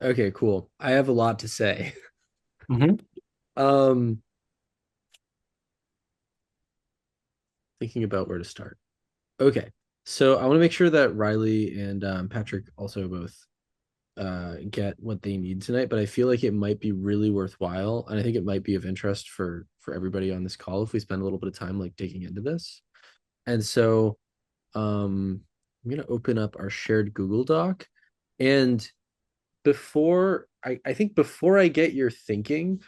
Okay, cool. I have a lot to say. Hmm. Um, Thinking about where to start. Okay, so I want to make sure that Riley and Patrick also both get what they need tonight, but I feel like it might be really worthwhile, and I think it might be of interest for everybody on this call if we spend a little bit of time like digging into this. And so I'm gonna open up our shared Google Doc, and I think before I get your thinking,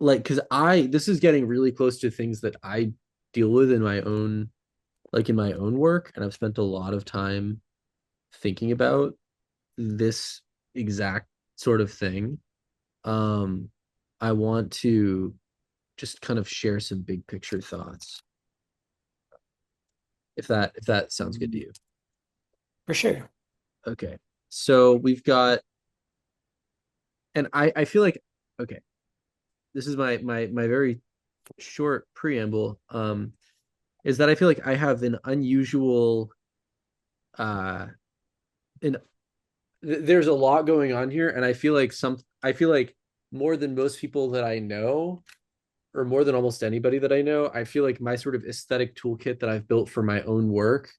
like because I this is getting really close to things that I deal with in my own in my own work, and I've spent a lot of time thinking about this exact sort of thing. um I want to just kind of share some big picture thoughts, if that sounds good to you. For sure. Okay, so we've got, and I feel like, okay, this is my very short preamble, is that I feel like I have an unusual uh an there's a lot going on here, and I feel like more than most people that I know, or more than almost anybody that I know, I feel like my sort of aesthetic toolkit that I've built for my own work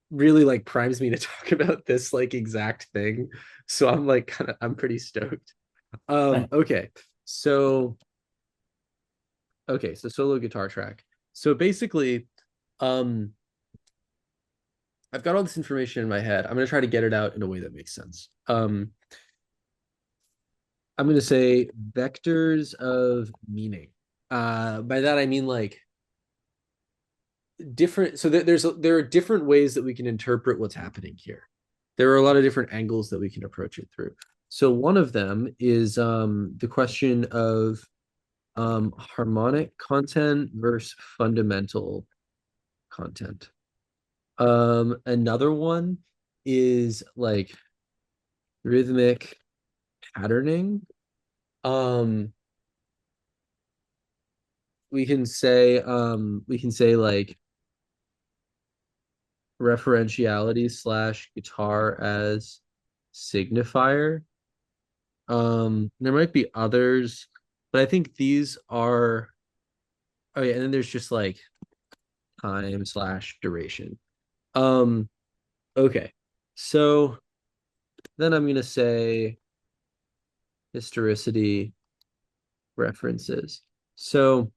really like primes me to talk about this like exact thing. So I'm like kind of I'm pretty stoked. Right. Okay. So so solo guitar track. So basically, um I've got all this information in my head. I'm gonna try to get it out in a way that makes sense. I'm gonna say vectors of meaning. By that I mean like different. So there are different ways that we can interpret what's happening here. There are a lot of different angles that we can approach it through. So one of them is the question of harmonic content versus fundamental content. Another one is like rhythmic patterning. Um, we can say like referentiality slash guitar as signifier. There might be others, but I think these are, oh yeah, and then there's just like time slash duration. Um, okay. So then I'm gonna say historicity references. So,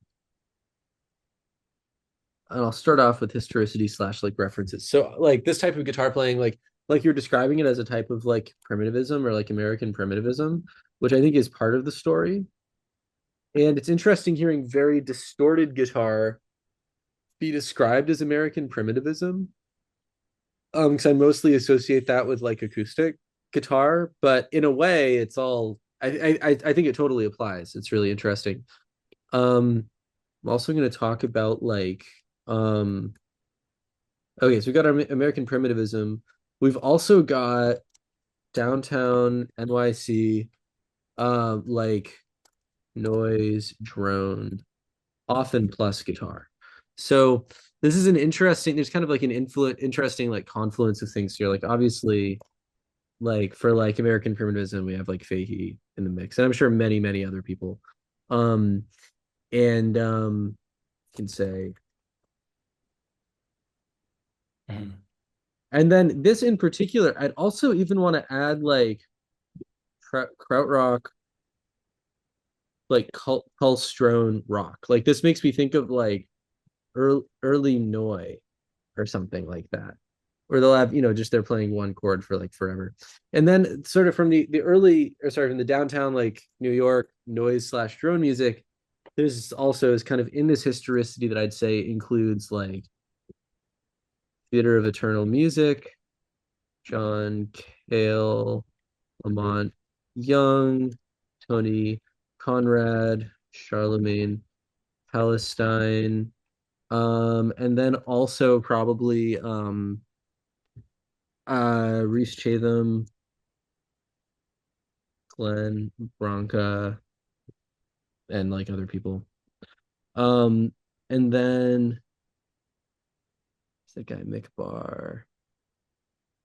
and I'll start off with historicity slash like references. So like this type of guitar playing, like you're describing it as a type of like primitivism or like American primitivism, which I think is part of the story. And it's interesting hearing very distorted guitar be described as American primitivism. Because I mostly associate that with like acoustic guitar, but in a way, it's all I think it totally applies. It's really interesting. I'm also going to talk about like um okay, so we got our American primitivism. We've also got downtown NYC, like noise, drone, often plus guitar. So this is an interesting, there's kind of like an interesting like confluence of things here. Like obviously, like for like American primitivism, we have like Fahey in the mix, and I'm sure many other people. Um, and can say, Mhm. and then this in particular, I'd also even want to add like krautrock, like Kulstrone rock. Like this makes me think of like early Noi or something like that, where they'll have, just they're playing one chord for like forever. And then sort of from the early, or sorry, from the downtown like New York noise slash drone music, there's also is kind of in this historicity that I'd say includes like Theater of Eternal Music, John Cale, Lamont Young, Tony Conrad, Charlemagne Palestine, and then also probably Reese Chatham, Glenn Bronca, and like other people. Um, and then that guy Mick Barr.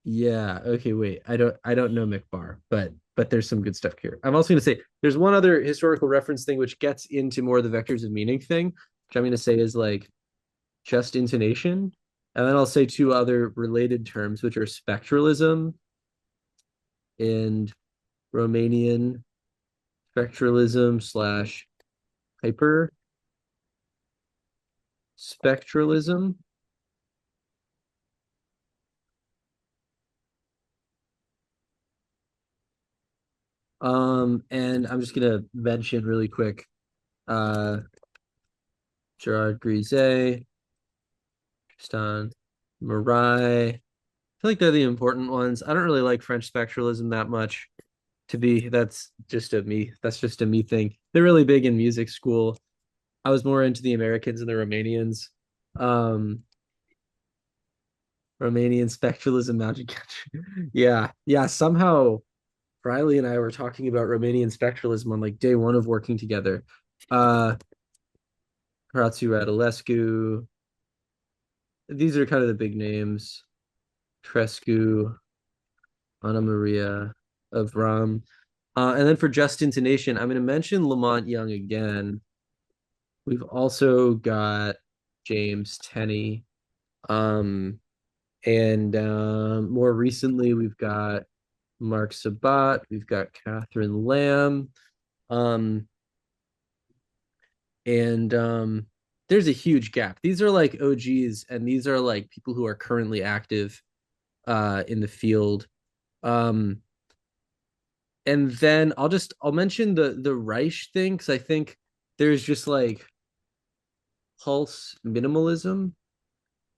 Yeah, okay, wait. I don't know Mick Barr, but but there's some good stuff here. I'm also going to say there's one other historical reference thing which gets into more of the vectors of meaning thing, which I'm going to say is like just intonation. And then I'll say two other related terms, which are spectralism and Romanian spectralism slash hyper spectralism. And I'm just gonna mention really quick, Gerard Grisez, Tristan Marais. I feel like they're the important ones. I don't really like French spectralism that much. That's just a me thing. They're really big in music school. I was more into the Americans and the Romanians. Um, Romanian spectralism magic. Yeah, yeah. Somehow Riley and I were talking about Romanian spectralism on like day one of working together. Uh, Horatiu Radulescu. These are kind of the big names. Trescu, Anna Maria of Ram. And then for just intonation, I'm going to mention Lamont Young again. We've also got James Tenney. And more recently, we've got Mark Sabat. We've got Catherine Lamb. And there's a huge gap. These are like OGs, and these are like people who are currently active in the field. Um, and then I'll mention the Reich thing because I think there's just like pulse minimalism,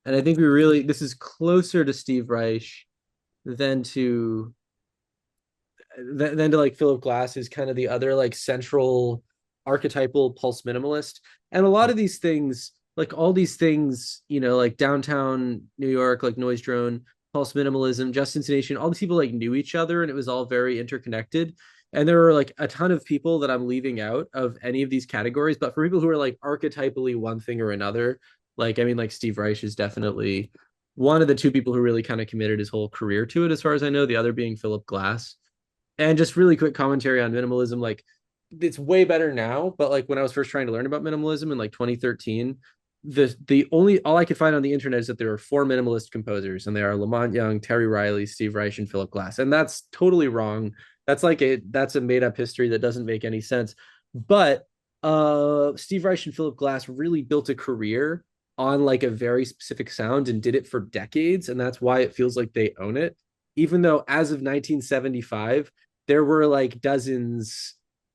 and I think this is closer to Steve Reich than to like Philip Glass, who's kind of the other like central archetypal pulse minimalist. And a lot of these things, like all these things, like downtown New York, like Noise Drone, pulse minimalism, just intonation, all these people like knew each other and it was all very interconnected. And there were like a ton of people that I'm leaving out of any of these categories. But for people who are like archetypally one thing or another, like, I mean, like Steve Reich is definitely one of the two people who really kind of committed his whole career to it, as far as I know, the other being Philip Glass. And just really quick commentary on minimalism, like it's way better now, but like when I was first trying to learn about minimalism in like 2013, the only all I could find on the internet is that there are four minimalist composers, and they are Lamont Young, Terry Riley, Steve Reich, and Philip Glass. And that's totally wrong. That's a made up history that doesn't make any sense. But Steve Reich and Philip Glass really built a career on like a very specific sound and did it for decades, and that's why it feels like they own it. Even though as of 1975, there were like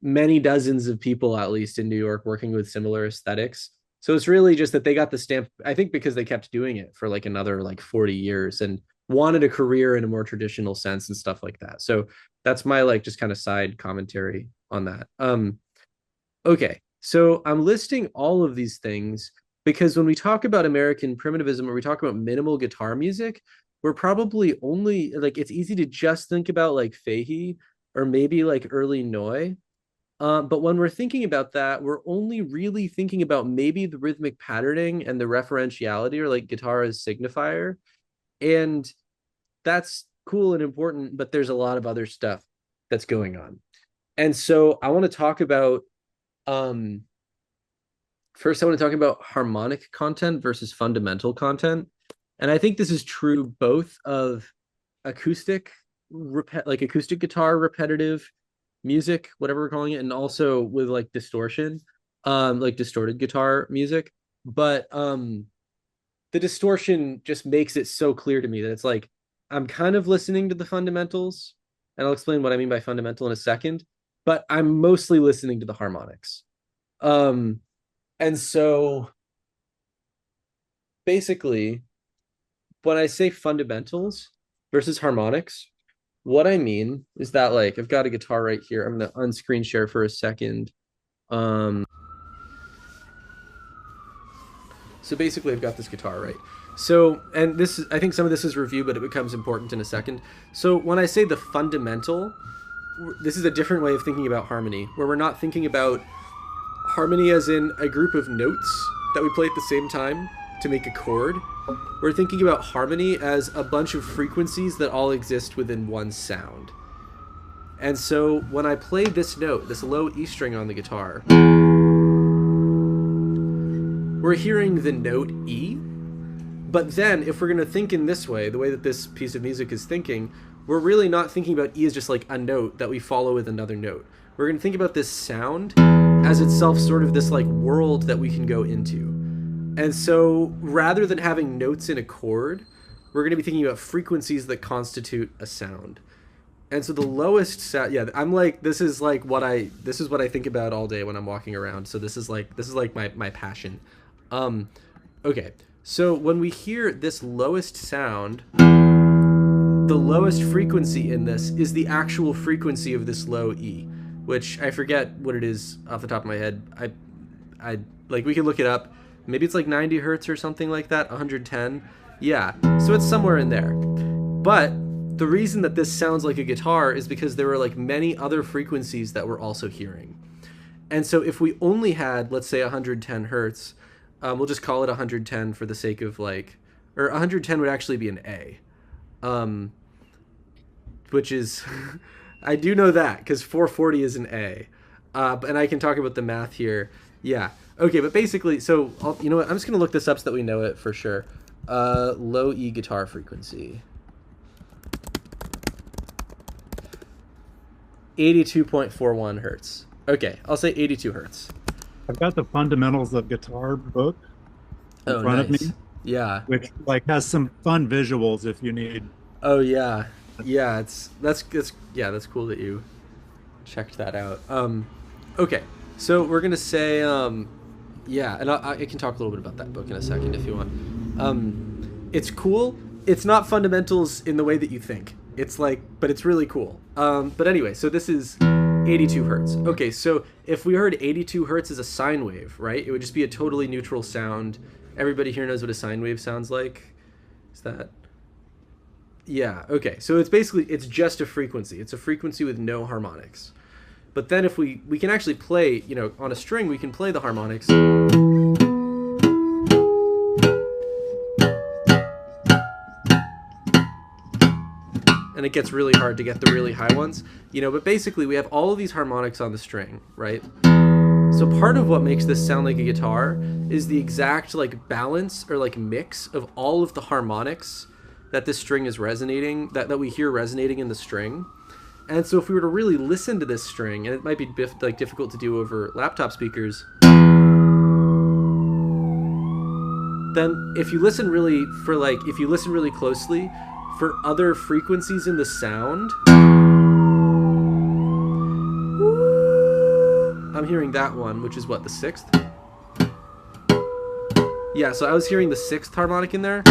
many dozens of people, at least in New York, working with similar aesthetics. So it's really just that they got the stamp, I think, because they kept doing it for like another like 40 years and wanted a career in a more traditional sense and stuff like that. So that's my like just kind of side commentary on that. Okay. So I'm listing all of these things because when we talk about American primitivism or we talk about minimal guitar music, we're probably only like it's easy to just think about like Fahey or maybe like early Neu. But when we're thinking about that, we're only really thinking about maybe the rhythmic patterning and the referentiality or like guitar as signifier. And that's cool and important, but there's a lot of other stuff that's going on. And so I want to talk about first I want to talk about harmonic content versus fundamental content. And I think this is true both of acoustic like acoustic guitar repetitive music, whatever we're calling it, and also with like distortion, like distorted guitar music. But the distortion just makes it so clear to me that it's like I'm kind of listening to the fundamentals, and I'll explain what I mean by fundamental in a second, but I'm mostly listening to the harmonics. And so basically, when I say fundamentals versus harmonics, what I mean is that like I've got a guitar right here. I'm gonna unscreen share for a second. So basically I've got this guitar, right? So, and this is, I think some of this is review, but it becomes important in a second. So when I say the fundamental, this is a different way of thinking about harmony, where we're not thinking about harmony as in a group of notes that we play at the same time to make a chord. We're thinking about harmony as a bunch of frequencies that all exist within one sound. And so when I play this note, this low E string on the guitar, we're hearing the note E. But then if we're going to think in this way, the way that this piece of music is thinking, we're really not thinking about E as just like a note that we follow with another note. We're going to think about this sound as itself sort of this like world that we can go into. And so rather than having notes in a chord, we're going to be thinking about frequencies that constitute a sound. And so the lowest sound, yeah, I'm like, this is what I think about all day when I'm walking around. So this is like my passion. Okay. So when we hear this lowest sound, the lowest frequency in this is the actual frequency of this low E, which I forget what it is off the top of my head. I like, we can look it up. Maybe it's like 90 hertz or something like that, 110. Yeah, so it's somewhere in there. But the reason that this sounds like a guitar is because there were like many other frequencies that we're also hearing. And so if we only had, let's say 110 hertz, we'll just call it 110 for the sake of like, or 110 would actually be an A. Which is, I do know that because 440 is an A. And I can talk about the math here. Yeah. Okay, but basically, so, you know what, I'm just going to look this up so that we know it for sure. Low E guitar frequency. 82.41 hertz. Okay, I'll say 82 hertz. I've got the Fundamentals of Guitar book in front of me, Yeah. which like has some fun visuals if you need. Oh yeah. Yeah, that's cool that you checked that out. Okay. So we're going to say yeah, and I can talk a little bit about that book in a second if you want. It's cool. It's not fundamentals in the way that you think. It's like, but it's really cool. But anyway, so this is 82 hertz. Okay, so if we heard 82 hertz as a sine wave, right? It would just be a totally neutral sound. Everybody here knows what a sine wave sounds like. Is that? Yeah, okay. So it's basically, it's just a frequency. It's a frequency with no harmonics. But then if we can actually play, you know, on a string, we can play the harmonics. And it gets really hard to get the really high ones, you know, but basically we have all of these harmonics on the string, right? So part of what makes this sound like a guitar is the exact like balance or like mix of all of the harmonics that this string is resonating, that we hear resonating in the string. And so if we were to really listen to this string, and it might be like difficult to do over laptop speakers, then if you listen really closely for other frequencies in the sound, I'm hearing that one, which is what, the sixth? Yeah, so I was hearing the sixth harmonic in there.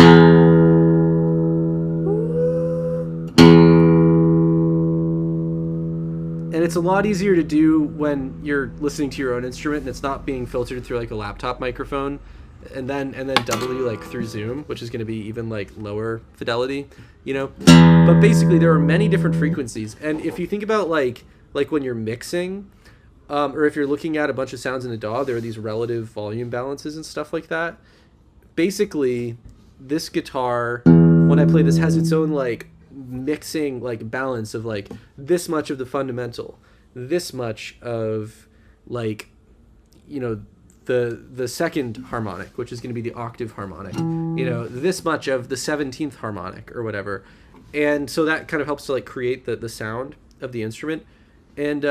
And it's a lot easier to do when you're listening to your own instrument and it's not being filtered through like a laptop microphone and then doubly like through Zoom, which is going to be even like lower fidelity, you know. But basically there are many different frequencies, and if you think about like when you're mixing, or if you're looking at a bunch of sounds in a DAW, there are these relative volume balances and stuff like that. Basically, this guitar, when I play this, has its own like mixing like balance of like this much of the fundamental, this much of like, you know, the second harmonic, which is going to be the octave harmonic, you know, this much of the 17th harmonic or whatever. And so that kind of helps to like create the sound of the instrument. And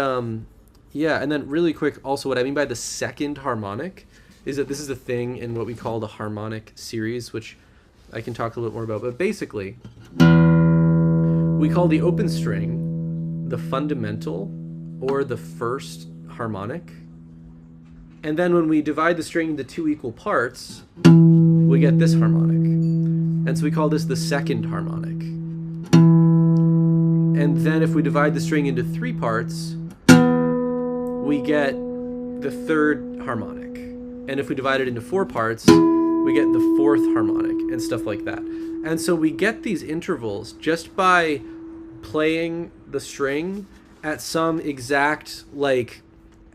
yeah, and then really quick, also what I mean by the second harmonic is that this is a thing in what we call the harmonic series, which I can talk a little bit more about. But basically, we call the open string the fundamental or the first harmonic. And then when we divide the string into two equal parts, we get this harmonic. And so we call this the second harmonic. And then if we divide the string into three parts, we get the third harmonic. And if we divide it into four parts, we get the fourth harmonic and stuff like that. And so we get these intervals just by playing the string at some exact, like,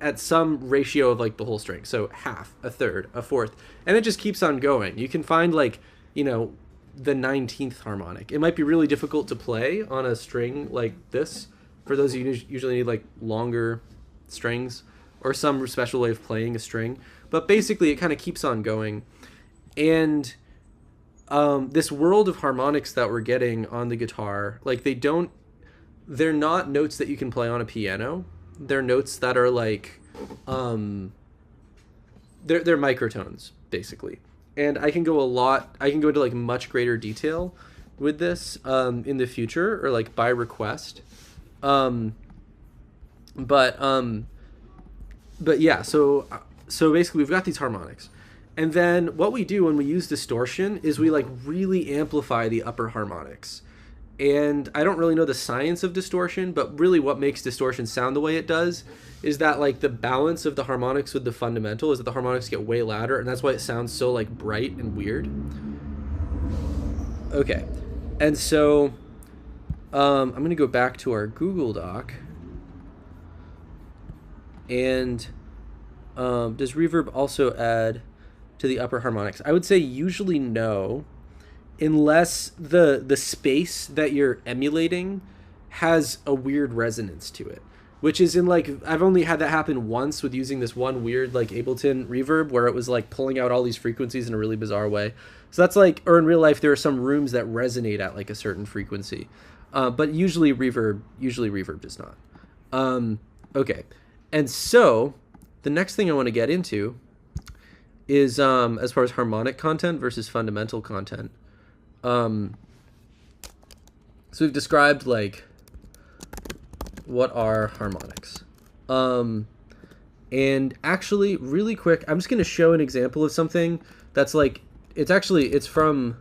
at some ratio of like the whole string. So half, a third, a fourth, and it just keeps on going. You can find like, you know, the 19th harmonic. It might be really difficult to play on a string like this, for those of you who usually need like longer strings or some special way of playing a string. But basically, it kind of keeps on going. And this world of harmonics that we're getting on the guitar, like they're not notes that you can play on a piano. They're notes that are like, they're microtones basically. And I can go into like much greater detail with this in the future, or like by request. But yeah, so basically we've got these harmonics. And then what we do when we use distortion is we like really amplify the upper harmonics. And I don't really know the science of distortion, but really what makes distortion sound the way it does is that like the balance of the harmonics with the fundamental is that the harmonics get way louder, and that's why it sounds so like bright and weird. Okay. And so I'm going to go back to our Google Doc. And does reverb also add to the upper harmonics? I would say usually no, unless the space that you're emulating has a weird resonance to it, which is in like, I've only had that happen once with using this one weird like Ableton reverb where it was like pulling out all these frequencies in a really bizarre way. So that's like, or in real life there are some rooms that resonate at like a certain frequency, but usually reverb does not. Okay, and so the next thing I want to get into is as far as harmonic content versus fundamental content. So we've described like what are harmonics. And actually really quick, I'm just going to show an example of something that's like, it's from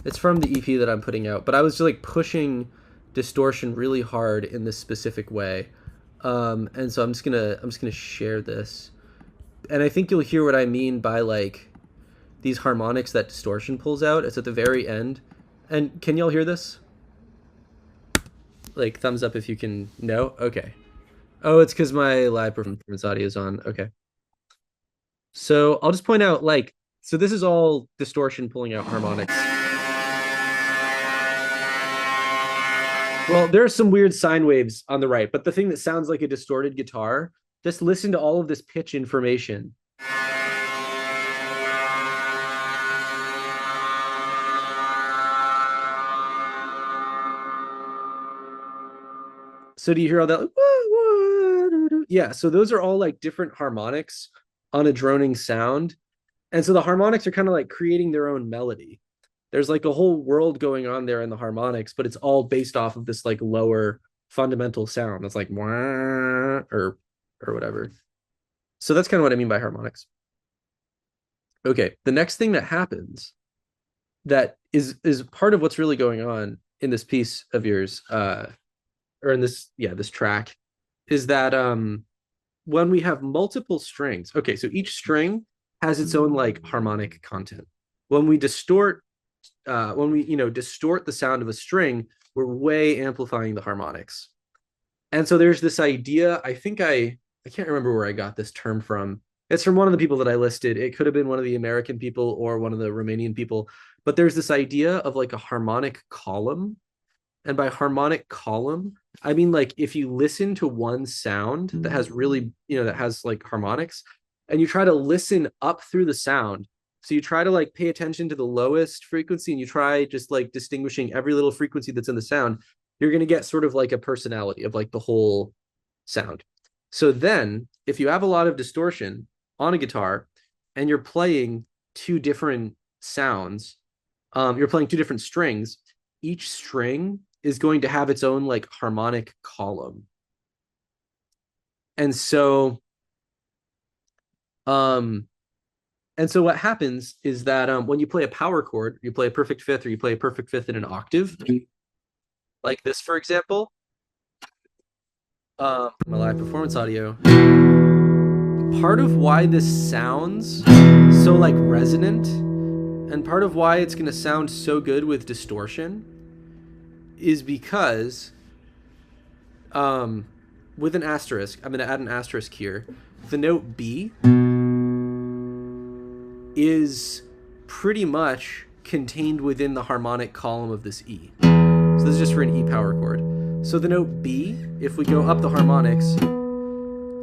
the EP that I'm putting out, but I was just like pushing distortion really hard in this specific way. And so I'm just gonna share this, and I think you'll hear what I mean by like these harmonics that distortion pulls out. It's at the very end. And can y'all hear this? Like thumbs up if you can. No? Okay. Oh, it's because my live performance audio is on. Okay. So I'll just point out, like, so this is all distortion pulling out harmonics. Well, there are some weird sine waves on the right, but the thing that sounds like a distorted guitar, just listen to all of this pitch information. So do you hear all that? Yeah, so those are all like different harmonics on a droning sound. And so the harmonics are kind of like creating their own melody. There's like a whole world going on there in the harmonics, but it's all based off of this like lower fundamental sound. It's like wah, or whatever. So that's kind of what I mean by harmonics. Okay, the next thing that happens that is part of what's really going on in this piece of yours, or in this track, is that when we have multiple strings, okay, so each string has its own like harmonic content. When we distort the sound of a string, we're way amplifying the harmonics. And so there's this idea, I think I can't remember where I got this term from. It's from one of the people that I listed. It could have been one of the American people or one of the Romanian people, but there's this idea of like a harmonic column. And by harmonic column, I mean like if you listen to one sound that has really, that has like harmonics, and you try to listen up through the sound. So you try to like pay attention to the lowest frequency, and you try just like distinguishing every little frequency that's in the sound, you're going to get sort of like a personality of like the whole sound. So then if you have a lot of distortion on a guitar and you're playing two different sounds, you're playing two different strings, each string is going to have its own like harmonic column. And so what happens is that when you play a power chord, you play a perfect fifth, or you play a perfect fifth in an octave, like this, for example, my live performance audio, part of why this sounds so like resonant, and part of why it's going to sound so good with distortion, is because with an asterisk, I'm going to add an asterisk here, the note B is pretty much contained within the harmonic column of this E. So this is just for an E power chord. So the note B, if we go up the harmonics,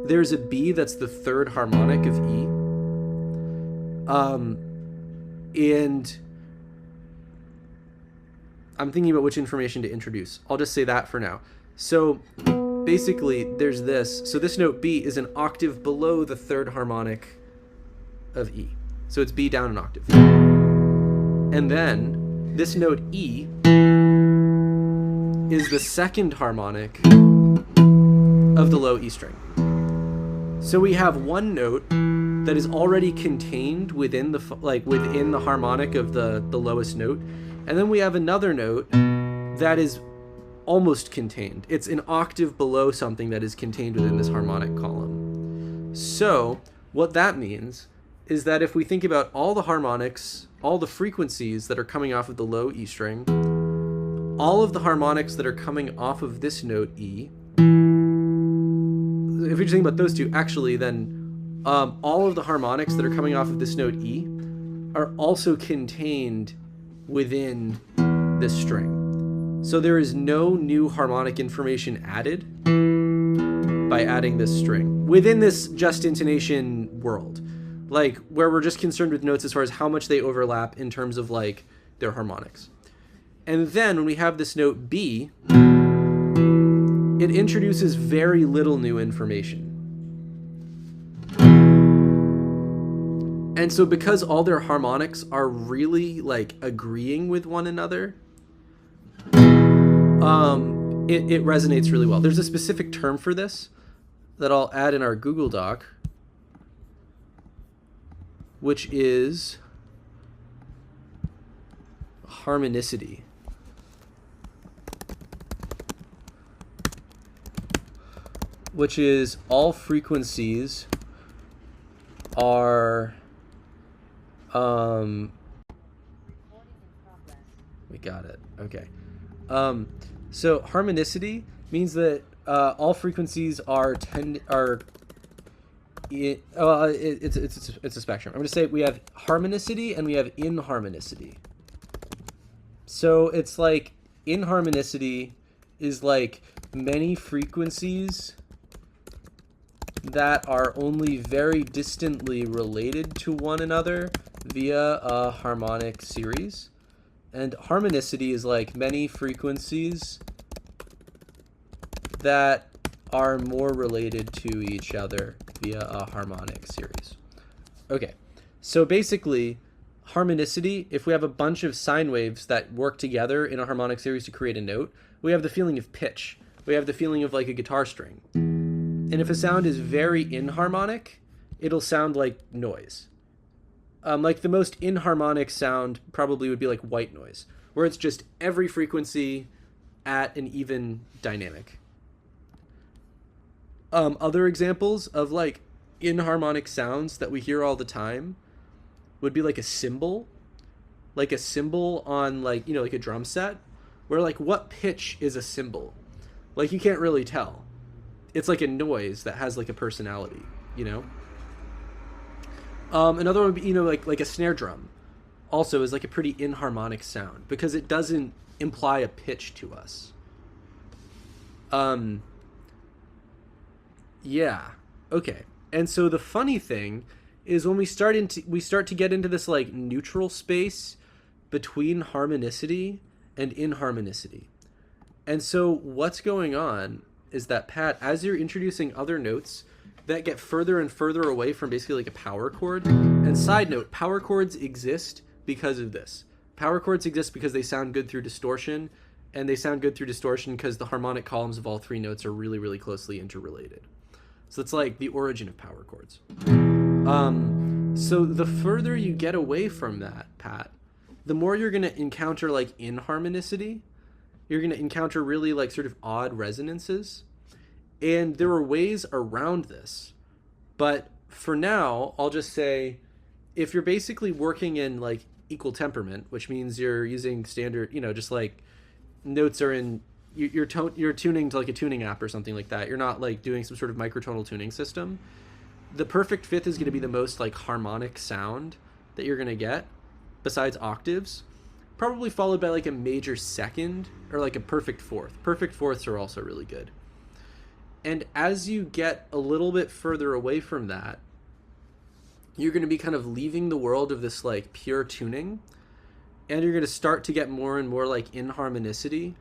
there's a B that's the third harmonic of E. And I'm thinking about which information to introduce. I'll just say that for now. So basically, there's this. So this note B is an octave below the third harmonic of E. So it's B down an octave. And then this note E is the second harmonic of the low E string. So we have one note that is already contained within the harmonic of the lowest note, and then we have another note that is almost contained. It's an octave below something that is contained within this harmonic column. So what that means is that if we think about all the harmonics, all the frequencies that are coming off of the low E string, all of the harmonics that are coming off of this note E, if we just think about those two, actually, then all of the harmonics that are coming off of this note E are also contained within this string. So there is no new harmonic information added by adding this string within this just intonation world, like where we're just concerned with notes as far as how much they overlap in terms of like their harmonics. And then when we have this note B, it introduces very little new information. And so because all their harmonics are really like agreeing with one another, it resonates really well. There's a specific term for this that I'll add in our Google Doc, which is harmonicity. Which is all frequencies are we got it. Okay. So harmonicity means that all frequencies it's a spectrum. I'm going to say we have harmonicity and we have inharmonicity. So it's like inharmonicity is like many frequencies that are only very distantly related to one another via a harmonic series. And harmonicity is like many frequencies that are more related to each other via a harmonic series. Okay, so basically, harmonicity, if we have a bunch of sine waves that work together in a harmonic series to create a note, we have the feeling of pitch. We have the feeling of like a guitar string. And if a sound is very inharmonic, it'll sound like noise. Like the most inharmonic sound probably would be like white noise, where it's just every frequency at an even dynamic. Other examples of like inharmonic sounds that we hear all the time would be like a cymbal on like, like a drum set, where like what pitch is a cymbal? Like you can't really tell. It's like a noise that has like a personality, Another one would be, like a snare drum also is like a pretty inharmonic sound because it doesn't imply a pitch to us. Yeah. Okay. And so the funny thing is when we start to get into this like neutral space between harmonicity and inharmonicity. And so what's going on is that, Pat, as you're introducing other notes that get further and further away from basically like a power chord, and side note, power chords exist because of this. Power chords exist because they sound good through distortion, and they sound good through distortion because the harmonic columns of all three notes are really, really closely interrelated. So it's like the origin of power chords. So the further you get away from that, Pat, the more you're going to encounter like inharmonicity. You're going to encounter really like sort of odd resonances. And there are ways around this. But for now, I'll just say, if you're basically working in like equal temperament, which means you're using standard, just like notes are in, you're tuning to like a tuning app or something like that. You're not like doing some sort of microtonal tuning system. The perfect fifth is going to be the most like harmonic sound that you're going to get besides octaves. probably followed by like a major second or like a perfect fourth. Perfect fourths are also really good. And as you get a little bit further away from that, you're going to be kind of leaving the world of this like pure tuning, and you're going to start to get more and more like inharmonicity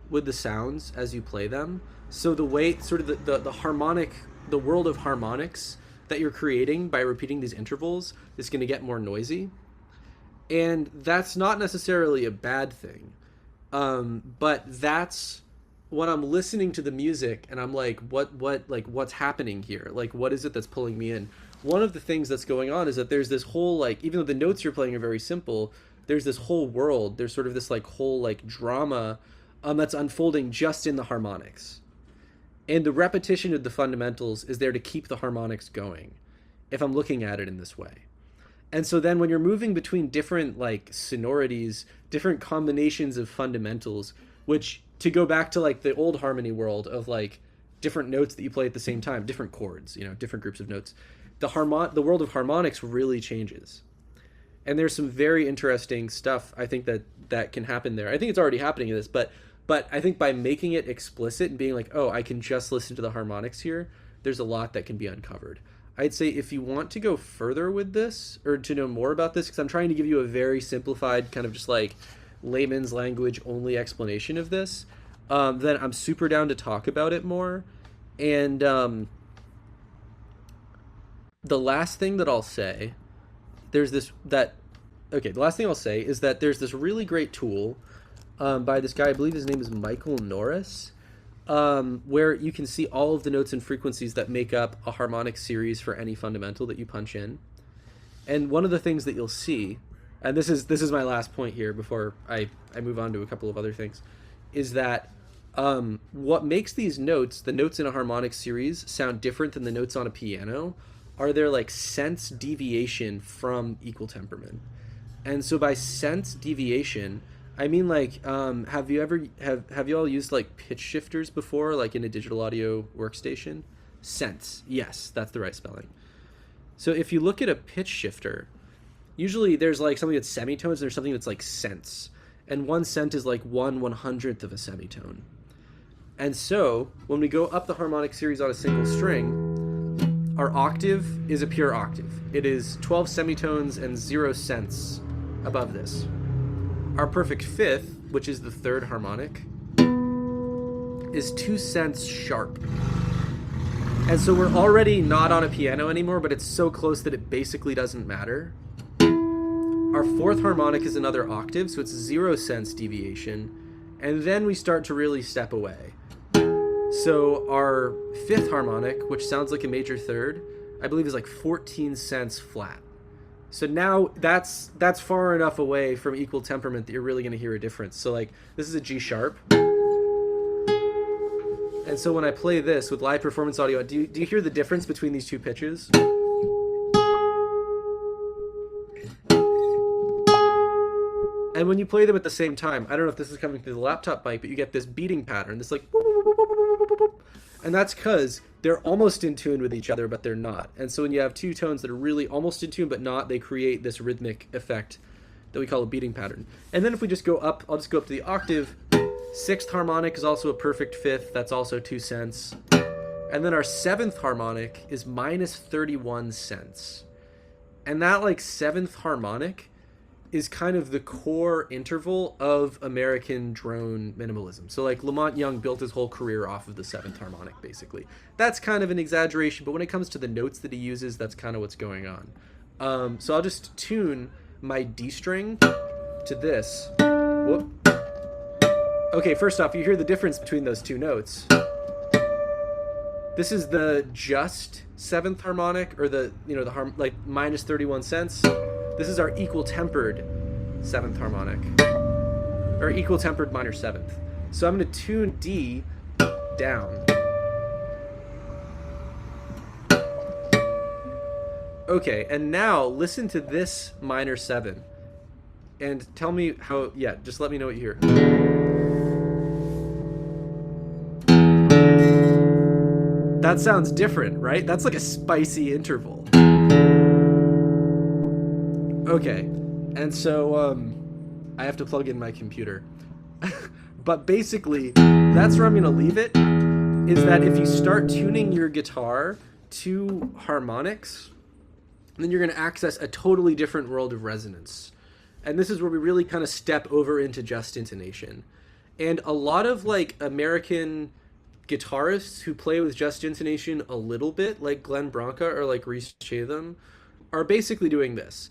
with the sounds as you play them. So the way sort of the harmonic, the world of harmonics that you're creating by repeating these intervals is going to get more noisy. And that's not necessarily a bad thing. But that's when I'm listening to the music and I'm like, what's happening here? Like, what is it that's pulling me in? One of the things that's going on is that there's this whole, like, even though the notes you're playing are very simple, there's this whole world. There's sort of this like whole like drama that's unfolding just in the harmonics. And the repetition of the fundamentals is there to keep the harmonics going, if I'm looking at it in this way. And so then when you're moving between different like sonorities, different combinations of fundamentals, which, to go back to like the old harmony world of like different notes that you play at the same time, different chords, you know, different groups of notes, the world of harmonics really changes. And there's some very interesting stuff I think that can happen there. I think it's already happening in this, but I think by making it explicit and being like, oh, I can just listen to the harmonics here, there's a lot that can be uncovered. I'd say if you want to go further with this, or to know more about this, because I'm trying to give you a very simplified kind of just like layman's language only explanation of this, then I'm super down to talk about it more. And the last thing that I'll say, the last thing I'll say is that there's this really great tool by this guy, I believe his name is Michael Norris, where you can see all of the notes and frequencies that make up a harmonic series for any fundamental that you punch in. And one of the things that you'll see, and this is my last point here before I move on to a couple of other things, is that what makes these notes, the notes in a harmonic series, sound different than the notes on a piano are their like sense deviation from equal temperament. And so by sense deviation, I mean, like, have you all used like pitch shifters before, like in a digital audio workstation? Sense, yes, that's the right spelling. So if you look at a pitch shifter, usually there's like something that's semitones and there's something that's like cents, and one cent is like 1/100th of a semitone. And so when we go up the harmonic series on a single string, our octave is a pure octave. It is 12 semitones and 0 cents above this. Our perfect fifth, which is the third harmonic, is 2 cents sharp. And so we're already not on a piano anymore, but it's so close that it basically doesn't matter. Our fourth harmonic is another octave, so it's 0 cents deviation. And then we start to really step away. So our fifth harmonic, which sounds like a major third, I believe is like 14 cents flat. So now that's far enough away from equal temperament that you're really going to hear a difference. So like this is a G sharp. And so when I play this with live performance audio, do you hear the difference between these two pitches? And when you play them at the same time, I don't know if this is coming through the laptop mic, but you get this beating pattern, this like, and that's because they're almost in tune with each other, but they're not. And so when you have two tones that are really almost in tune but not, they create this rhythmic effect that we call a beating pattern. And then if we just go up, I'll just go up to the octave. Sixth harmonic is also a perfect fifth. That's also 2 cents. And then our seventh harmonic is minus 31 cents. And that like seventh harmonic is kind of the core interval of American drone minimalism. So like Lamont Young built his whole career off of the seventh harmonic, basically. That's kind of an exaggeration, but when it comes to the notes that he uses, that's kind of what's going on. So I'll just tune my D string to this. Whoop. Okay, first off, you hear the difference between those two notes. This is the just seventh harmonic, or the, you know, the like minus 31 cents. This is our equal tempered seventh harmonic, or equal tempered minor seventh. So I'm going to tune D down. Okay, and now listen to this minor seven and tell me how, yeah, just let me know what you hear. That sounds different, right? That's like a spicy interval. Okay, and so I have to plug in my computer. But basically, that's where I'm going to leave it, is that if you start tuning your guitar to harmonics, then you're going to access a totally different world of resonance. And this is where we really kind of step over into just intonation. And a lot of like American guitarists who play with just intonation a little bit, like Glenn Branca or like Rhys Chatham, are basically doing this.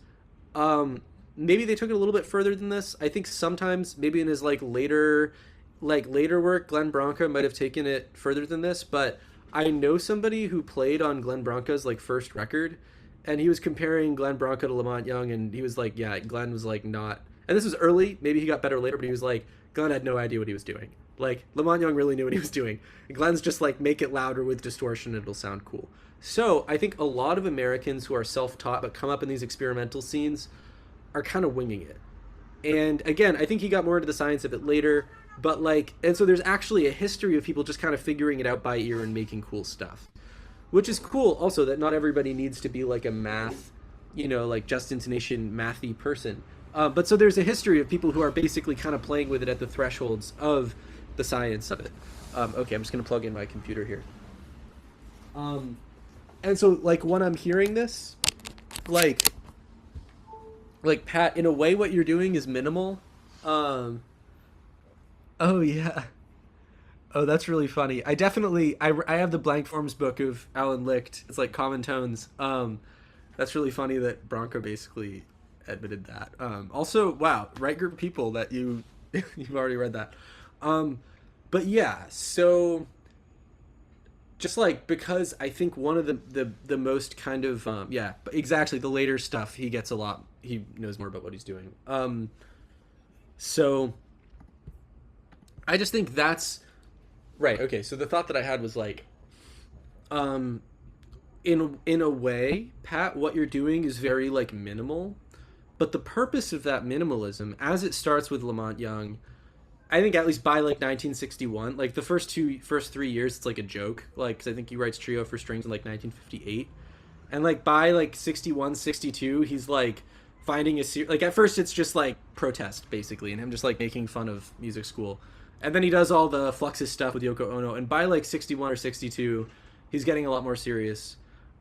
Maybe they took it a little bit further than this. I think sometimes maybe in his later work, Glenn Branca might have taken it further than this. But I know somebody who played on Glenn Branca's first record, and he was comparing Glenn Branca to Lamont Young, and he was like, yeah, Glenn was not. And this was early. Maybe he got better later, but he was like, Glenn had no idea what he was doing. Lamont Young really knew what he was doing. And Glenn's just make it louder with distortion, it'll sound cool. So I think a lot of Americans who are self-taught but come up in these experimental scenes are kind of winging it. And again, I think he got more into the science of it later, but and so there's actually a history of people just kind of figuring it out by ear and making cool stuff, which is cool also, that not everybody needs to be a math, just intonation mathy person. But so there's a history of people who are basically kind of playing with it at the thresholds of the science of it. Okay, I'm just going to plug in my computer here. And so when I'm hearing this, Pat, in a way what you're doing is minimal. Oh yeah. Oh, that's really funny. I have the Blank Forms book of Alan Licht. It's Common Tones. That's really funny that Branca basically admitted that. Also, wow, right group of people that you've already read that. But yeah, so just because I think one of the most kind of yeah, exactly, the later stuff, he knows more about what he's doing. So I just think that's right. Okay, so the thought that I had was in a way, Pat, what you're doing is very minimal, but the purpose of that minimalism, as it starts with Lamont Young, I think at least by 1961, the first 3 years, it's a joke, because I think he writes Trio for Strings in 1958, and by 61, 62, he's finding a at first it's just protest basically, and him just making fun of music school, and then he does all the Fluxus stuff with Yoko Ono, and by 61 or 62, he's getting a lot more serious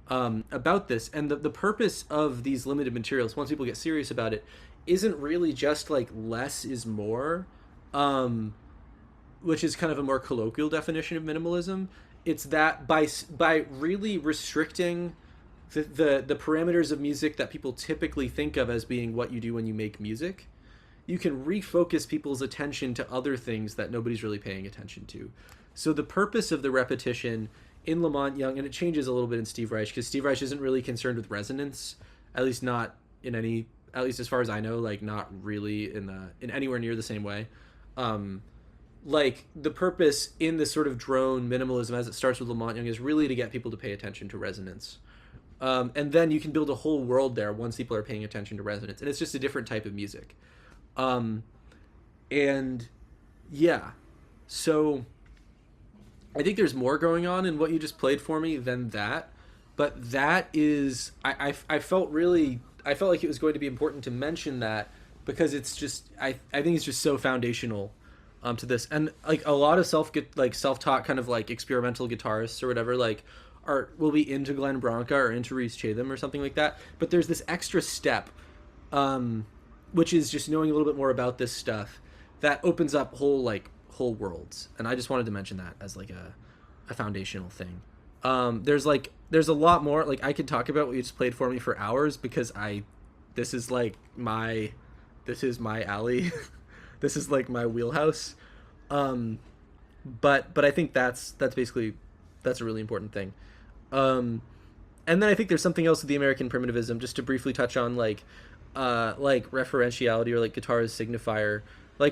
about this. And the purpose of these limited materials, once people get serious about it, isn't really just less is more, which is kind of a more colloquial definition of minimalism. It's that by really restricting the parameters of music that people typically think of as being what you do when you make music, you can refocus people's attention to other things that nobody's really paying attention to. So the purpose of the repetition in Lamont Young, and it changes a little bit in Steve Reich, because Steve Reich isn't really concerned with resonance, at least not in any, at least as far as I know, not really in anywhere near the same way. The purpose in this sort of drone minimalism, as it starts with Lamont Young, is really to get people to pay attention to resonance. And then you can build a whole world there once people are paying attention to resonance, and it's just a different type of music. And yeah, so I think there's more going on in what you just played for me than that, but that is, I felt like it was going to be important to mention that, because it's just, I think it's just so foundational to this. And a lot of self-taught kind of experimental guitarists or whatever will be into Glenn Branca or into Rhys Chatham or something like that, but there's this extra step, which is just knowing a little bit more about this stuff, that opens up whole worlds. And I just wanted to mention that as a foundational thing. There's a lot more, I could talk about what you just played for me for hours, because this is my alley. This is my wheelhouse. But I think that's basically, that's a really important thing. And then I think there's something else with the American primitivism, just to briefly touch on referentiality, or guitar as signifier,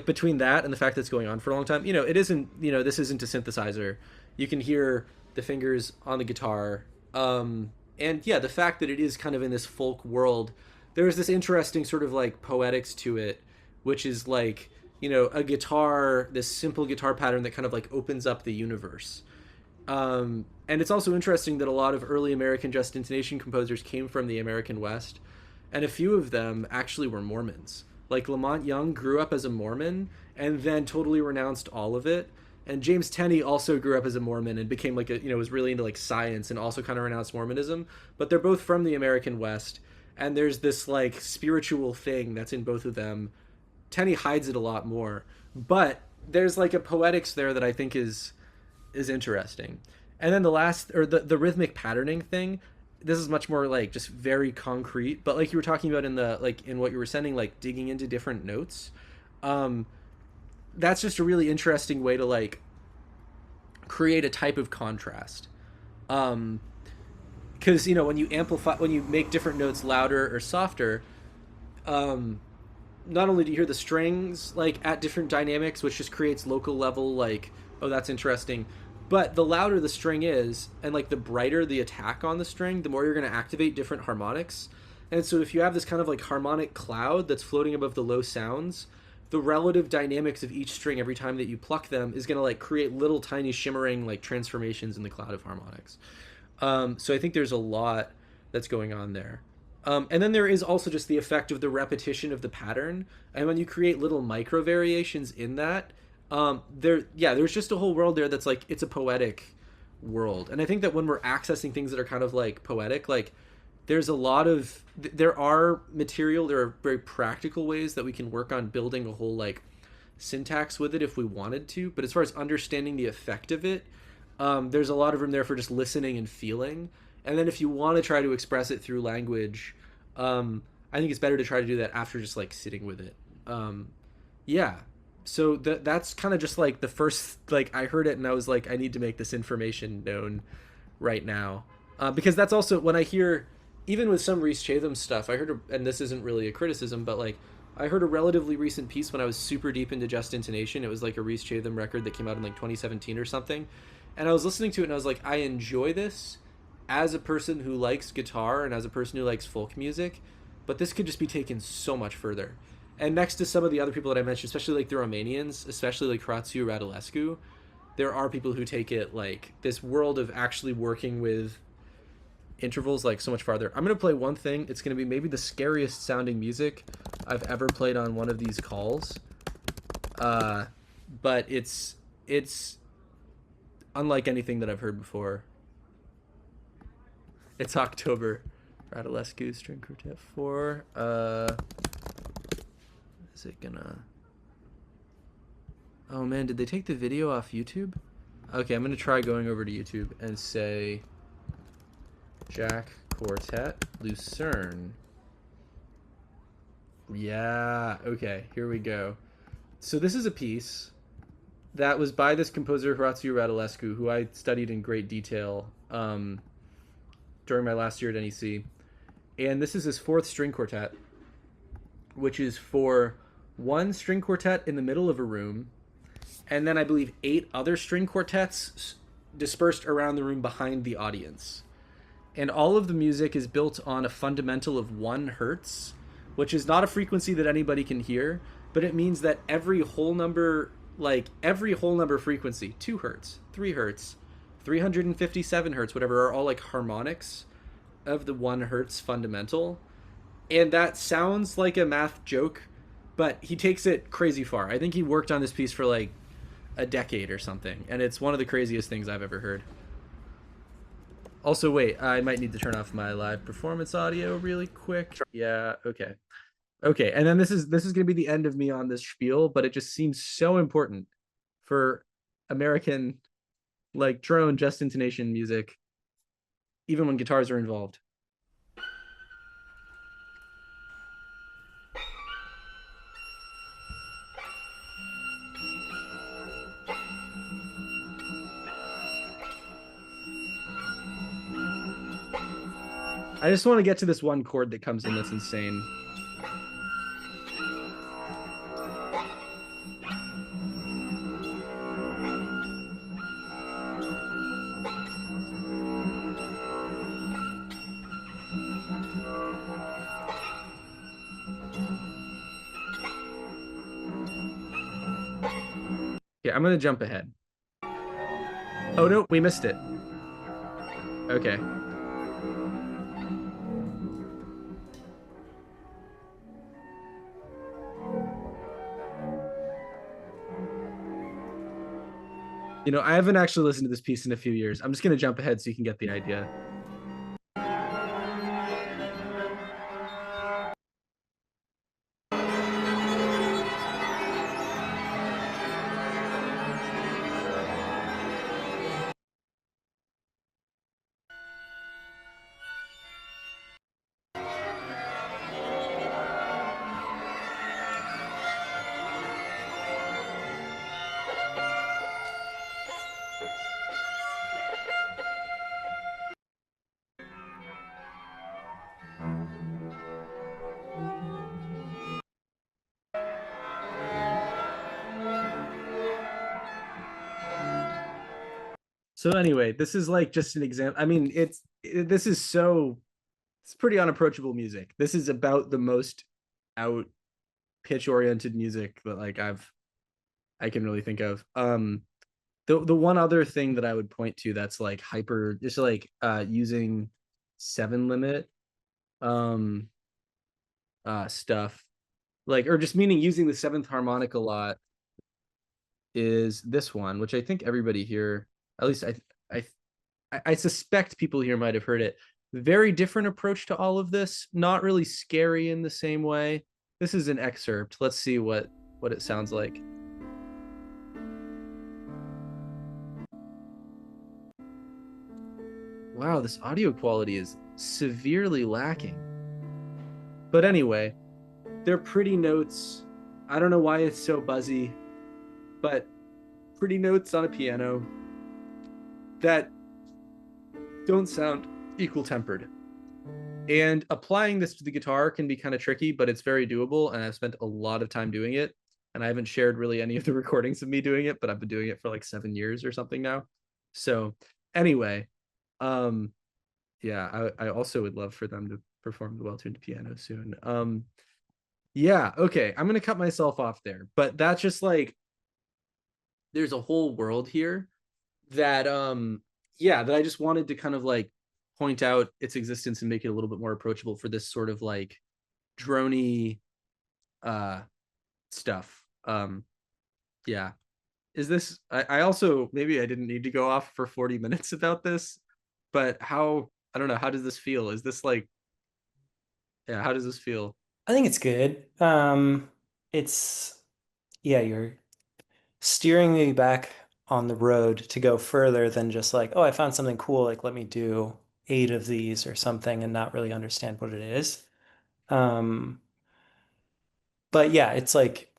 between that and the fact that it's going on for a long time. It isn't, this isn't a synthesizer. You can hear the fingers on the guitar. And yeah, the fact that it is kind of in this folk world, there's this interesting sort of poetics to it, which is a guitar, this simple guitar pattern that kind of opens up the universe. And it's also interesting that a lot of early American just intonation composers came from the American West, and a few of them actually were Mormons. Like Lamont Young grew up as a Mormon and then totally renounced all of it. And James Tenney also grew up as a Mormon and became like a, was really into like science and also kind of renounced Mormonism. But they're both from the American West, and there's this like spiritual thing that's in both of them. Tenney hides it a lot more, but there's like a poetics there that I think is interesting. And then the last, or the rhythmic patterning thing, this is much more like just very concrete, but like you were talking about in the like in what you were sending, like digging into different notes. um that's just a really interesting way to like create a type of contrast. um because when you amplify, when you make different notes louder or softer, um not only do you hear the strings like at different dynamics, which just creates local level like, oh, that's interesting, but the louder the string is and like the brighter the attack on the string, the more you're going to activate different harmonics. And so if you have this kind of like harmonic cloud that's floating above the low sounds, the relative dynamics of each string every time that you pluck them is going to like create little tiny shimmering like transformations in the cloud of harmonics. So I think there's a lot that's going on there. And then there is also just the effect of the repetition of the pattern. And when you create little micro variations in that, there's just a whole world there that's like, it's a poetic world. And I think that when we're accessing things that are kind of like poetic, like there's a lot of, there are very practical ways that we can work on building a whole like syntax with it if we wanted to. But as far as understanding the effect of it, there's a lot of room there for just listening and feeling. And then if you want to try to express it through language, I think it's better to try to do that after just like sitting with it. Yeah. So that's kind of just like the first, like I heard it and I was like, I need to make this information known right now. Because that's also when I hear, even with some Rhys Chatham stuff, I heard, and this isn't really a criticism, but like I heard a relatively recent piece when I was super deep into Just Intonation. It was like a Rhys Chatham record that came out in like 2017 or something. And I was listening to it and I was like, I enjoy this as a person who likes guitar and as a person who likes folk music, but this could just be taken so much further. And next to some of the other people that I mentioned, especially like the Romanians, especially like Horatiu Radulescu, there are people who take it like this world of actually working with intervals like so much farther. I'm gonna play one thing. It's gonna be maybe the scariest sounding music I've ever played on one of these calls. But it's unlike anything that I've heard before. It's October. Radulescu String Quartet 4. Is it gonna... Oh man, did they take the video off YouTube? Okay, I'm gonna try going over to YouTube and say Jack Quartet Lucerne. Yeah, okay, here we go. So this is a piece that was by this composer Horatiu Radulescu, who I studied in great detail during my last year at NEC. And this is his fourth string quartet, which is for one string quartet in the middle of a room, and then I believe 8 other string quartets dispersed around the room behind the audience. And all of the music is built on a fundamental of 1 hertz, which is not a frequency that anybody can hear, but it means that every whole number frequency, 2 hertz, 3 hertz, 357 hertz, whatever, are all like harmonics of the 1 hertz fundamental. And that sounds like a math joke, but he takes it crazy far. I think he worked on this piece for like a decade or something, and it's one of the craziest things I've ever heard. Also, wait, I might need to turn off my live performance audio really quick. Yeah, okay. Okay, and then this is going to be the end of me on this spiel, but it just seems so important for American like drone just intonation music, even when guitars are involved. I just want to get to this one chord that comes in that's insane. Yeah, I'm gonna jump ahead. Oh no, we missed it. Okay. You know, I haven't actually listened to this piece in a few years. I'm just gonna jump ahead so you can get the idea. So anyway, this is like just an example. I mean, this is so it's pretty unapproachable music. This is about the most out pitch oriented music that like I can really think of. The one other thing that I would point to that's like hyper just like using 7 limit um stuff like or just meaning using the seventh harmonic a lot is this one, which I think everybody here, at least I I suspect people here might have heard it. Very different approach to all of this, not really scary in the same way. This is an excerpt. Let's see what it sounds like. Wow, this audio quality is severely lacking. But anyway, they're pretty notes. I don't know why it's so buzzy, but pretty notes on a piano that don't sound equal tempered. And applying this to the guitar can be kind of tricky, but it's very doable. And I've spent a lot of time doing it. And I haven't shared really any of the recordings of me doing it, but I've been doing it for like 7 years or something now. So anyway, yeah, I also would love for them to perform the well-tuned piano soon. Yeah, okay. I'm gonna cut myself off there, but that's just like there's a whole world here that yeah, that I just wanted to kind of like point out its existence and make it a little bit more approachable for this sort of like drony uh stuff. Yeah. Is this I also maybe I didn't need to go off for 40 minutes about this, but how I don't know, how does this feel? Is this like yeah, how does this feel? I think it's good. It's yeah, you're steering me back on the road to go further than just like, oh, I found something cool, like let me do 8 of these or something and not really understand what it is. Um, but yeah, it's like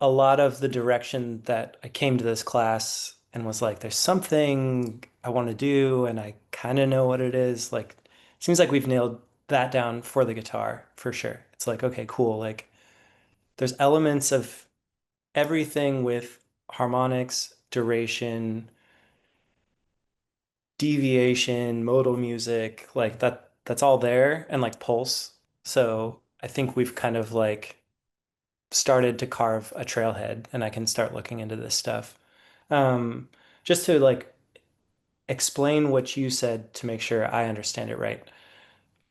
a lot of the direction that I came to this class and was like, there's something I want to do, and I kind of know what it is. Like, it seems like we've nailed that down for the guitar for sure. It's like, okay, cool. Like, there's elements of everything with harmonics, duration, deviation, modal music, like that's all there, and like pulse. So I think we've kind of like started to carve a trailhead, and I can start looking into this stuff. Um, just to like explain what you said to make sure I understand it right.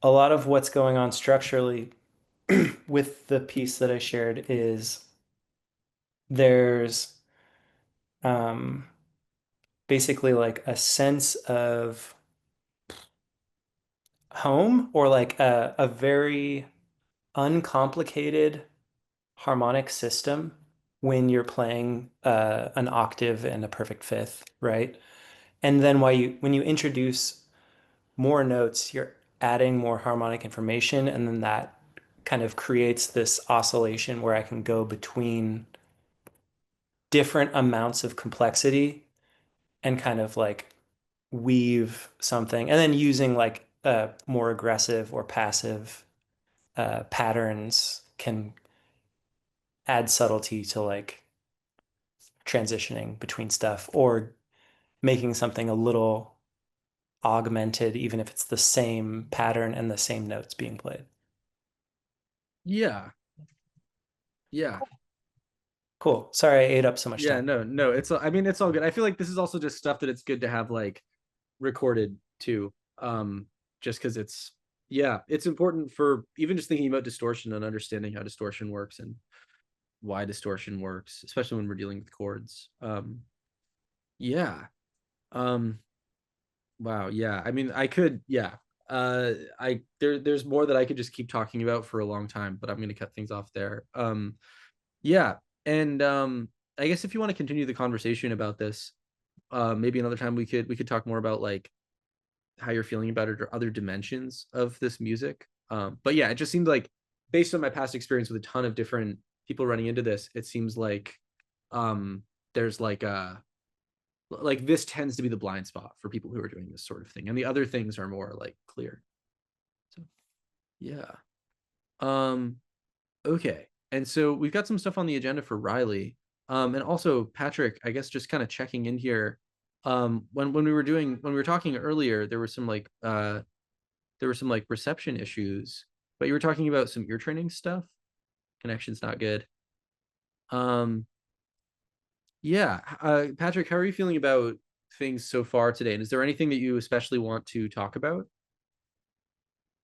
A lot of what's going on structurally with the piece that I shared is there's um, basically like a sense of home or like a very uncomplicated harmonic system when you're playing an octave and a perfect fifth, right? And then when you introduce more notes, you're adding more harmonic information, and then that kind of creates this oscillation where I can go between different amounts of complexity and kind of like weave something, and then using like more aggressive or passive patterns can add subtlety to like transitioning between stuff or making something a little augmented, even if it's the same pattern and the same notes being played. Yeah. Yeah. Cool. Sorry I ate up so much Yeah, time. no, it's I mean it's all good. I feel like this is also just stuff that it's good to have like recorded too. Just because it's yeah, it's important for even just thinking about distortion and understanding how distortion works and why distortion works, especially when we're dealing with chords. Yeah. Um, wow, yeah. I mean, I could, yeah. There's more that I could just keep talking about for a long time, but I'm gonna cut things off there. Yeah. And I guess if you want to continue the conversation about this, maybe another time we could talk more about like how you're feeling about it or other dimensions of this music. But yeah, it just seemed like based on my past experience with a ton of different people running into this, it seems like um there's like this tends to be the blind spot for people who are doing this sort of thing. And the other things are more like clear. So yeah. Um okay. And so we've got some stuff on the agenda for Riley. And also Patrick, I guess just kind of checking in here. When we were talking earlier, there were some like reception issues, but you were talking about some ear training stuff. Connection's not good. Um, yeah. Patrick, how are you feeling about things so far today? And is there anything that you especially want to talk about?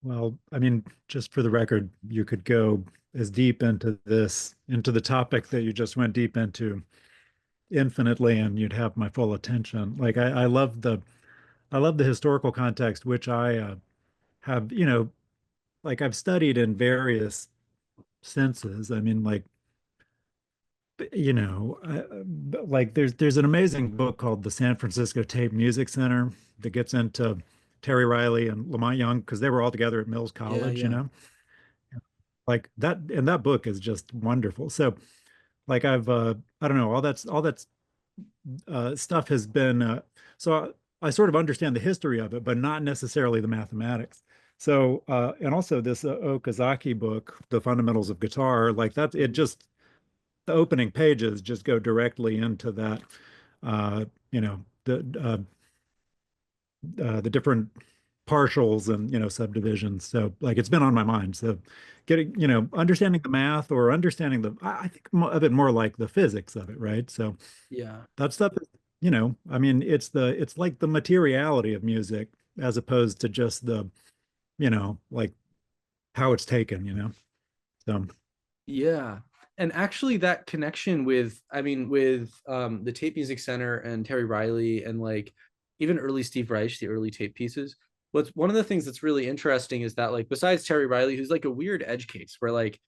Well, I mean, just for the record, you could go as deep into this, into the topic that you just went deep into infinitely, and you'd have my full attention. Like I love the historical context, which I have, like I've studied in various senses. I mean, like, like there's an amazing book called the San Francisco Tape Music Center that gets into Terry Riley and Lamont Young because they were all together at Mills Yeah, College, yeah. like that, and that book is just wonderful. So, like I don't know, all that's stuff has been so I sort of understand the history of it, but not necessarily the mathematics. So, and also this Okazaki book, The Fundamentals of Guitar, like that, it just the opening pages just go directly into that, uh, you know, the different partials and subdivisions. So like it's been on my mind. So getting understanding the math or understanding I think of it more like the physics of it, right? So Yeah. that stuff is, I mean, it's like the materiality of music as opposed to just the like how it's taken. So Yeah. And actually that connection with I mean with the Tape Music Center and Terry Riley and like even early Steve Reich, the early tape pieces. What's one of the things that's really interesting is that like besides Terry Riley, who's like a weird edge case where like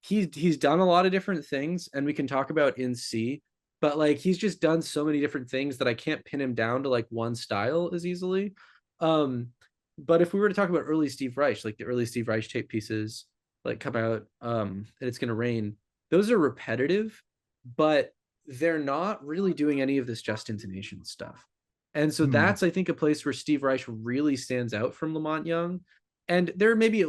he's done a lot of different things and we can talk about in C, but like he's just done so many different things that I can't pin him down to like one style as easily. Um, but if we were to talk about early Steve Reich, like the early Steve Reich tape pieces, like come out and it's gonna rain, those are repetitive, but they're not really doing any of this just intonation stuff. And so hmm, that's I think a place where Steve Reich really stands out from Lamont Young. And there are maybe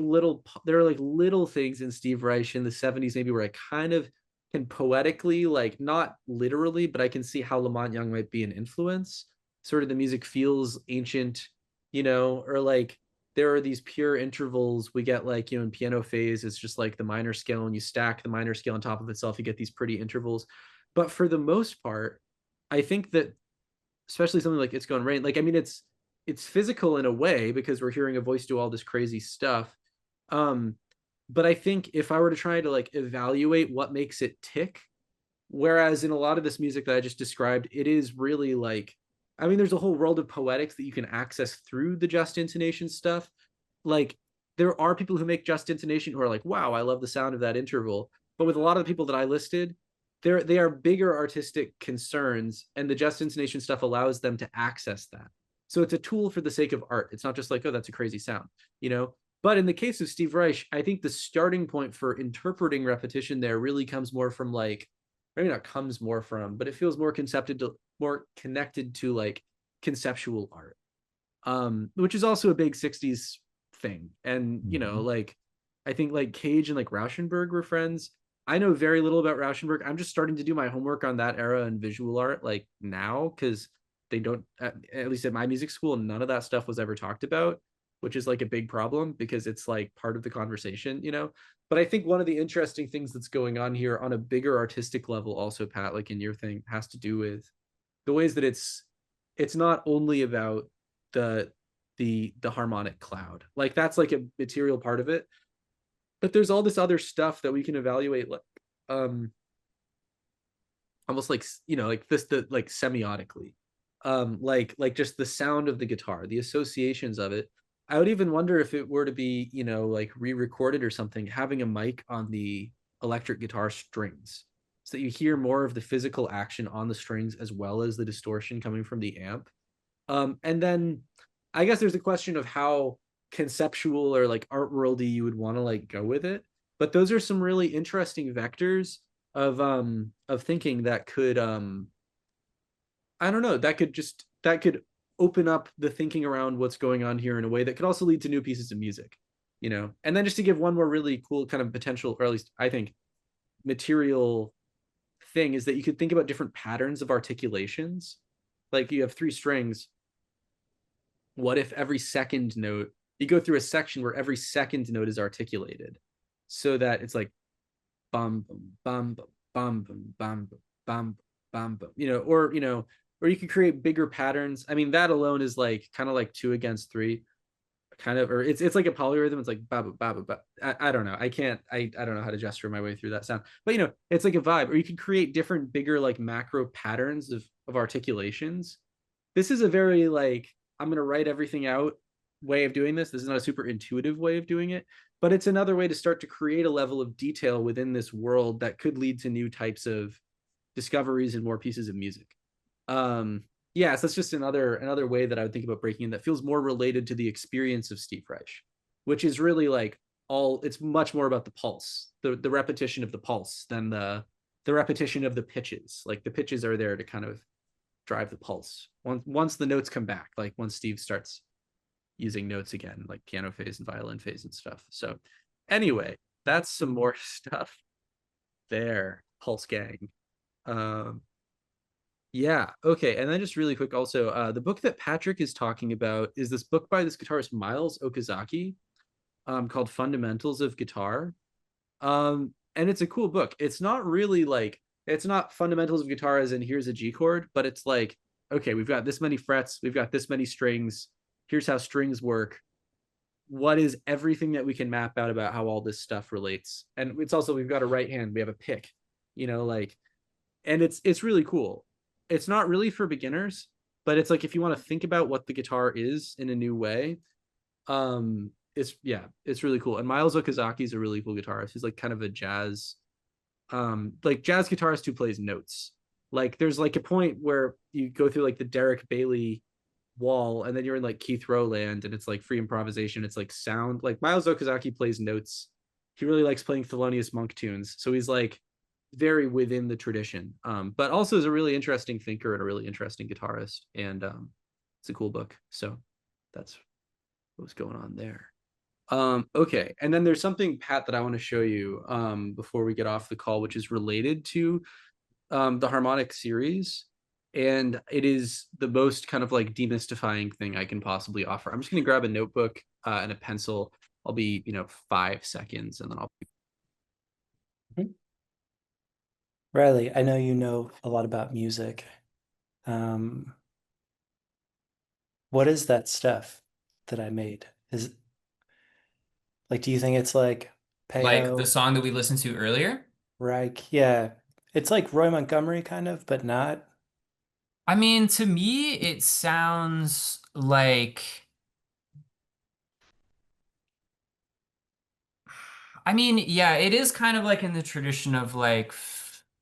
there are like little things in Steve Reich in the 70s, maybe where I kind of can poetically, like not literally, but I can see how Lamont Young might be an influence. Sort of the music feels ancient, or like there are these pure intervals. We get like, in piano phase, it's just like the minor scale, and you stack the minor scale on top of itself, you get these pretty intervals. But for the most part, I think that especially something like It's Gonna Rain, like I mean it's physical in a way because we're hearing a voice do all this crazy stuff. Um, but I think if I were to try to like evaluate what makes it tick, whereas in a lot of this music that I just described, it is really like, I mean, there's a whole world of poetics that you can access through the just intonation stuff. Like, there are people who make just intonation who are like, wow, I love the sound of that interval. But with a lot of the people that I listed, they are bigger artistic concerns, and the just intonation stuff allows them to access that. So it's a tool for the sake of art. It's not just like, oh, that's a crazy sound, you know? But in the case of Steve Reich, I think the starting point for interpreting repetition there really comes more from like, maybe not comes more from, but it feels more connected to like conceptual art, which is also a big 60s thing. And mhm. like I think like Cage and like Rauschenberg were friends. I know very little about Rauschenberg. I'm just starting to do my homework on that era and visual art like now because they don't, at least at my music school, none of that stuff was ever talked about, which is like a big problem because it's like part of the conversation. But I think one of the interesting things that's going on here on a bigger artistic level also, Pat, like in your thing, has to do with the ways that it's not only about the the harmonic cloud. Like that's like a material part of it, but there's all this other stuff that we can evaluate, like um almost like like this, the like semiotically. like just the sound of the guitar, the associations of it. I would even wonder if it were to be, you know, like re-recorded or something, having a mic on the electric guitar strings so that you hear more of the physical action on the strings as well as the distortion coming from the amp. And then I guess there's a question of how conceptual or like art worldy you would want to like go with it. But those are some really interesting vectors of thinking that could I don't know, that could open up the thinking around what's going on here in a way that could also lead to new pieces of music, you know. And then just to give one more really cool kind of potential, or at least I think material thing, is that you could think about different patterns of articulations. Like you have three strings. What if every second note, you go through a section where every second note is articulated so that it's like bum bum bum bum bum bum bum bum bum, you know, or you know, or you could create bigger patterns. I mean, that alone is like kind of like two against three, kind of, or it's like a polyrhythm. It's like ba ba ba ba ba. I don't know. I can't. I don't know how to gesture my way through that sound. But you know, it's like a vibe. Or you could create different, bigger like macro patterns of articulations. This is a very like I'm gonna write everything out way of doing this. This is not a super intuitive way of doing it, but it's another way to start to create a level of detail within this world that could lead to new types of discoveries and more pieces of music. Yeah, so that's just another way that I would think about breaking in that feels more related to the experience of Steve Reich, which is really like all it's much more about the pulse, the repetition of the pulse than the repetition of the pitches. Like the pitches are there to kind of drive the pulse. Once the notes come back, like once Steve starts using notes again, like piano phase and violin phase and stuff. So anyway, that's some more stuff there, Pulse Gang. Um, yeah, okay. And then just really quick also, the book that Patrick is talking about is this book by this guitarist Miles Okazaki, called Fundamentals of Guitar. And it's a cool book. It's not really like it's not fundamentals of guitar as in here's a G chord, but it's like, okay, we've got this many frets, we've got this many strings, here's how strings work. What is everything that we can map out about how all this stuff relates? And it's also we've got a right hand, we have a pick, you know, like, and it's really cool. It's not really for beginners, but it's like if you want to think about what the guitar is in a new way, it's yeah, it's really cool. And Miles Okazaki is a really cool guitarist. He's like kind of a jazz, like jazz guitarist who plays notes. Like there's like a point where you go through like the Derek Bailey wall, and then you're in like Keith Rowe land, and it's like free improvisation. It's like sound. Like Miles Okazaki plays notes. He really likes playing Thelonious Monk tunes, so he's like very within the tradition. But also is a really interesting thinker and a really interesting guitarist, and it's a cool book. So that's what's going on there. Okay, and then there's something, Pat, that I want to show you before we get off the call, which is related to the harmonic series, and it is the most kind of like demystifying thing I can possibly offer. I'm just going to grab a notebook and a pencil. I'll be, you know, 5 seconds, and then I'll. Riley, I know you know a lot about music. Um, what is that stuff that I made? Is like, do you think it's like Like the Peyo, song that we listened to earlier? Reich? Yeah, it's like Roy Montgomery kind of, but not. I mean, to me, it sounds like, I mean, yeah, it is kind of like in the tradition of like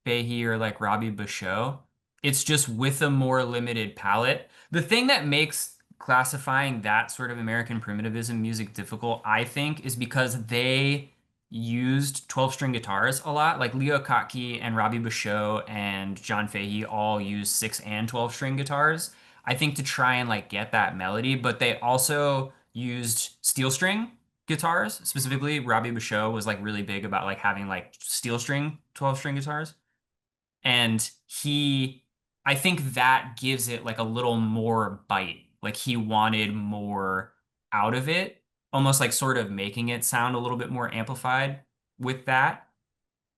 Fahey or like Robbie Basho. It's just with a more limited palette. The thing that makes classifying that sort of American primitivism music difficult, I think, is because they used 12-string guitars a lot. Like Leo Kottke and Robbie Basho and John Fahey all use 6 and 12-string guitars. I think to try and like get that melody, but they also used steel string guitars. Specifically, Robbie Basho was like really big about like having like steel string 12-string guitars. And I think that gives it like a little more bite. Like he wanted more out of it, almost like sort of making it sound a little bit more amplified with that,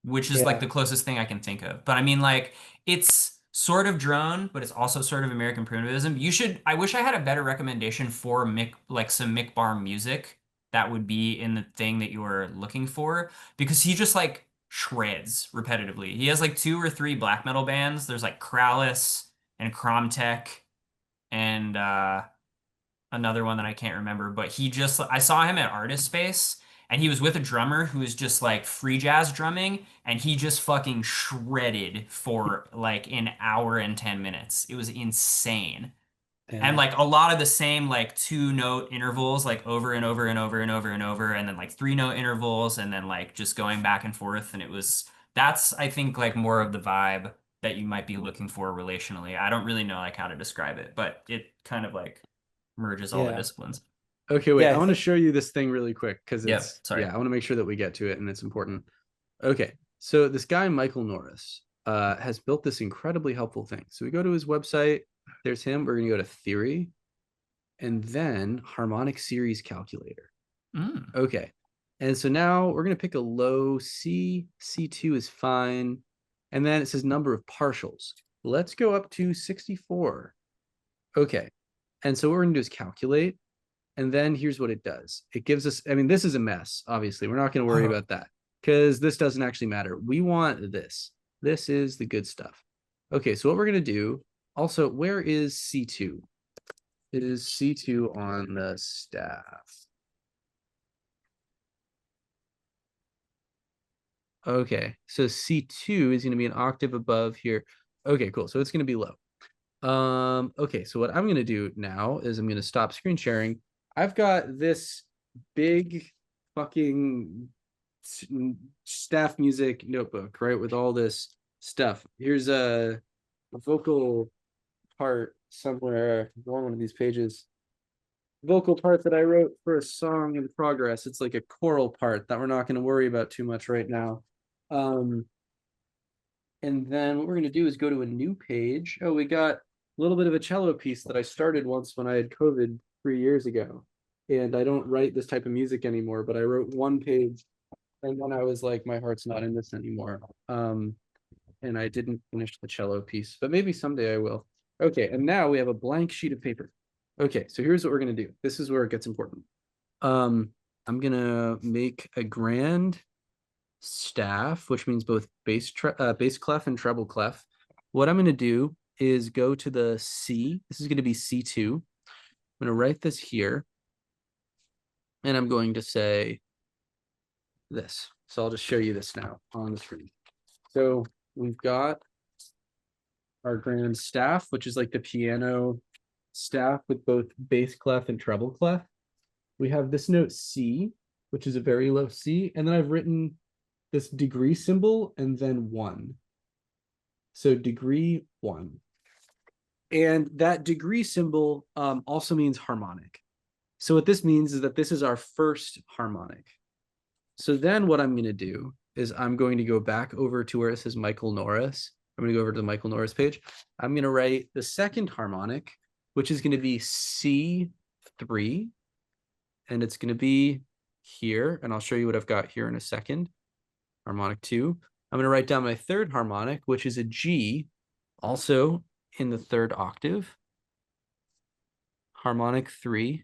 which is like the Yeah. closest thing I can think of. But I mean, like, it's sort of drone, but it's also sort of American primitivism. I wish I had a better recommendation for Mick, like some Mick Barr music that would be in the thing that you were looking for, because he just like shreds repetitively. He has like 2 or 3 black metal bands. There's like Krallice and Kromtech. another one that I can't remember, but I saw him at Artist Space and he was with a drummer who was just like free jazz drumming and he just fucking shredded for like an hour and 10 minutes. It was insane. And Yeah. like a lot of the same like 2 note intervals, like over and over and over and over and over, and then like 3 note intervals, and then like just going back and forth. And that's I think like more of the vibe that you might be looking for relationally. I don't really know like how to describe it, but it kind of like merges all the Yeah. disciplines. Okay, wait. Yeah, I I want to think show you this thing really quick because Yep, it's sorry. I want to make sure that we get to it and it's important. Okay, so this guy Michael Norris has built this incredibly helpful thing. So we go to his website. There's him. We're gonna go to theory, and then harmonic series calculator. Mm. Okay, and so now we're gonna pick a low C. C2 is fine, and then it says number of partials. Let's go up to 64. Okay, and so what we're gonna do is calculate. And then here's what it does. It gives us, I mean, this is a mess, obviously. We're not going to worry Uh-huh. about that because this doesn't actually matter. We want this. This is the good stuff. Okay, so what we're going to do, also, where is C2? It is C2 on the staff. Okay, so C2 is going to be an octave above here. Okay, cool. So it's going to be low. Okay, so what I'm going to do now is I'm going to stop screen sharing. I've got this big fucking staff music notebook, right, with all this stuff. Here's a vocal part somewhere on one of these pages. Vocal part that I wrote for a song in progress. It's like a choral part that we're not going to worry about too much right now. And then what we're going to do is go to a new page. Oh, we got a little bit of a cello piece that I started once when I had COVID 3 years ago. And I don't write this type of music anymore, but I wrote one page and then I was like, my heart's not in this anymore. And I didn't finish the cello piece, but maybe someday I will. Okay, and now we have a blank sheet of paper. Okay, so here's what we're going to do. This is where it gets important. I'm going to make a grand staff, which means both bass clef and treble clef. What I'm going to do is go to the C. This is going to be C2. I'm going to write this here. And I'm going to say this. So I'll just show you this now on the screen. So we've got our grand staff, which is like the piano staff with both bass clef and treble clef. We have this note C, which is a very low C. And then I've written this degree symbol and then 1. So degree 1. And that degree symbol also means harmonic. So what this means is that this is our first harmonic. So then what I'm going to do is I'm going to go back over to where it says Michael Norris. I'm going to go over to the Michael Norris page. I'm going to write the second harmonic, which is going to be C3. And it's going to be here. And I'll show you what I've got here in a second. Harmonic 2. I'm going to write down my third harmonic, which is a G, also in the third octave. Harmonic 3.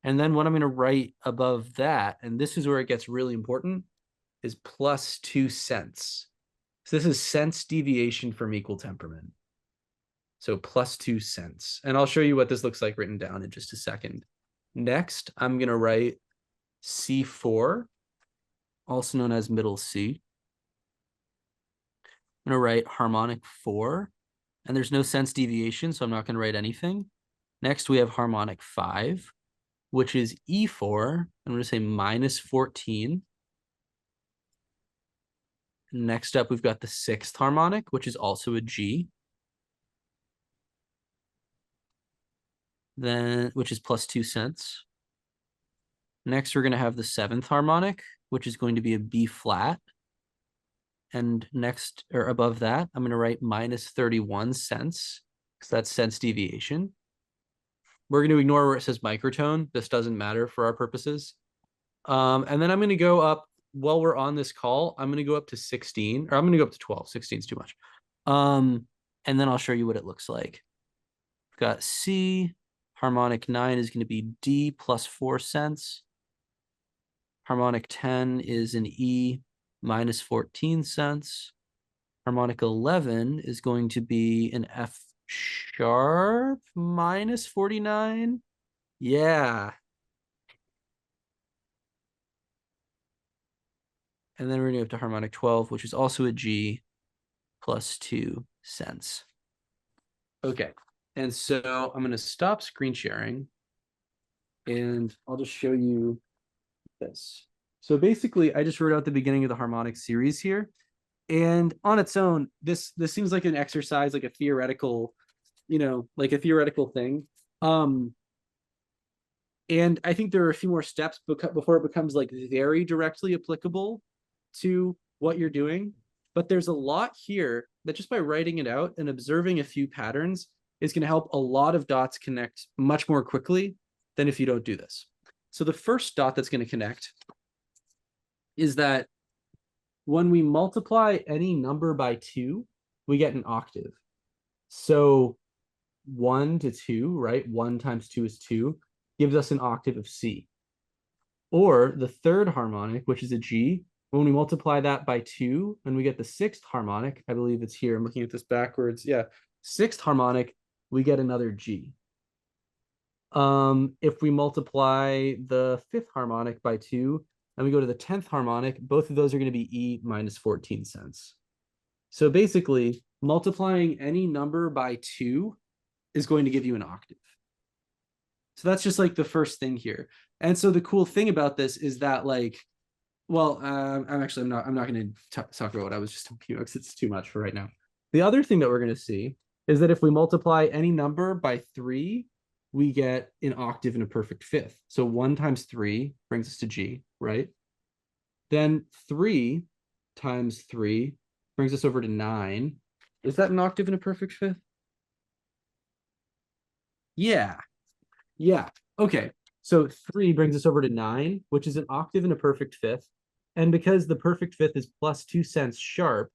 And then what I'm going to write above that, and this is where it gets really important, is plus 2 cents. So this is sense deviation from equal temperament. So plus 2 cents. And I'll show you what this looks like written down in just a second. Next, I'm going to write C4, also known as middle C. I'm going to write harmonic 4, and there's no sense deviation, so I'm not going to write anything. Next, we have harmonic 5, which is E4. I'm going to say minus 14. Next up, we've got the sixth harmonic, which is also a G. Then, which is plus 2 cents. Next, we're going to have the seventh harmonic, which is going to be a B flat. And next, or above that, I'm going to write minus 31 cents, because that's sense deviation. We're going to ignore where it says microtone. This doesn't matter for our purposes. And then I'm going to go up, while we're on this call, I'm going to go up to 16, or I'm going to go up to 12. 16 is too much. And then I'll show you what it looks like. We've got C, harmonic 9 is going to be D plus 4 cents. Harmonic 10 is an E minus 14 cents. Harmonic 11 is going to be an F sharp minus 49. Yeah. And then we're going to go up to harmonic 12, which is also a G plus 2 cents. Okay. And so I'm going to stop screen sharing and I'll just show you this. So basically, I just wrote out the beginning of the harmonic series here. And on its own, this seems like an exercise, like a theoretical, like a theoretical thing. And I think there are a few more steps before it becomes like very directly applicable to what you're doing. But there's a lot here that just by writing it out and observing a few patterns is going to help a lot of dots connect much more quickly than if you don't do this. So the first dot that's going to connect is that when we multiply any number by 2, we get an octave. So 1 to 2, right? 1 times 2 is 2, gives us an octave of C. Or the third harmonic, which is a G, when we multiply that by 2 and we get the sixth harmonic, I believe it's here, I'm looking at this backwards. Yeah, sixth harmonic, we get another G. If we multiply the fifth harmonic by 2 and we go to the 10th harmonic, both of those are going to be E minus 14 cents. So basically, multiplying any number by 2 is going to give you an octave. So that's just like the first thing here. And so the cool thing about this is that like, well, I'm not going to talk about what I was just talking about because it's too much for right now. The other thing that we're going to see is that if we multiply any number by 3, we get an octave and a perfect fifth. So 1 times 3 brings us to G, right? Then 3 times 3 brings us over to 9. Is that an octave and a perfect fifth? Yeah. Okay. So 3 brings us over to 9, which is an octave and a perfect fifth. And because the perfect fifth is plus 2 cents sharp,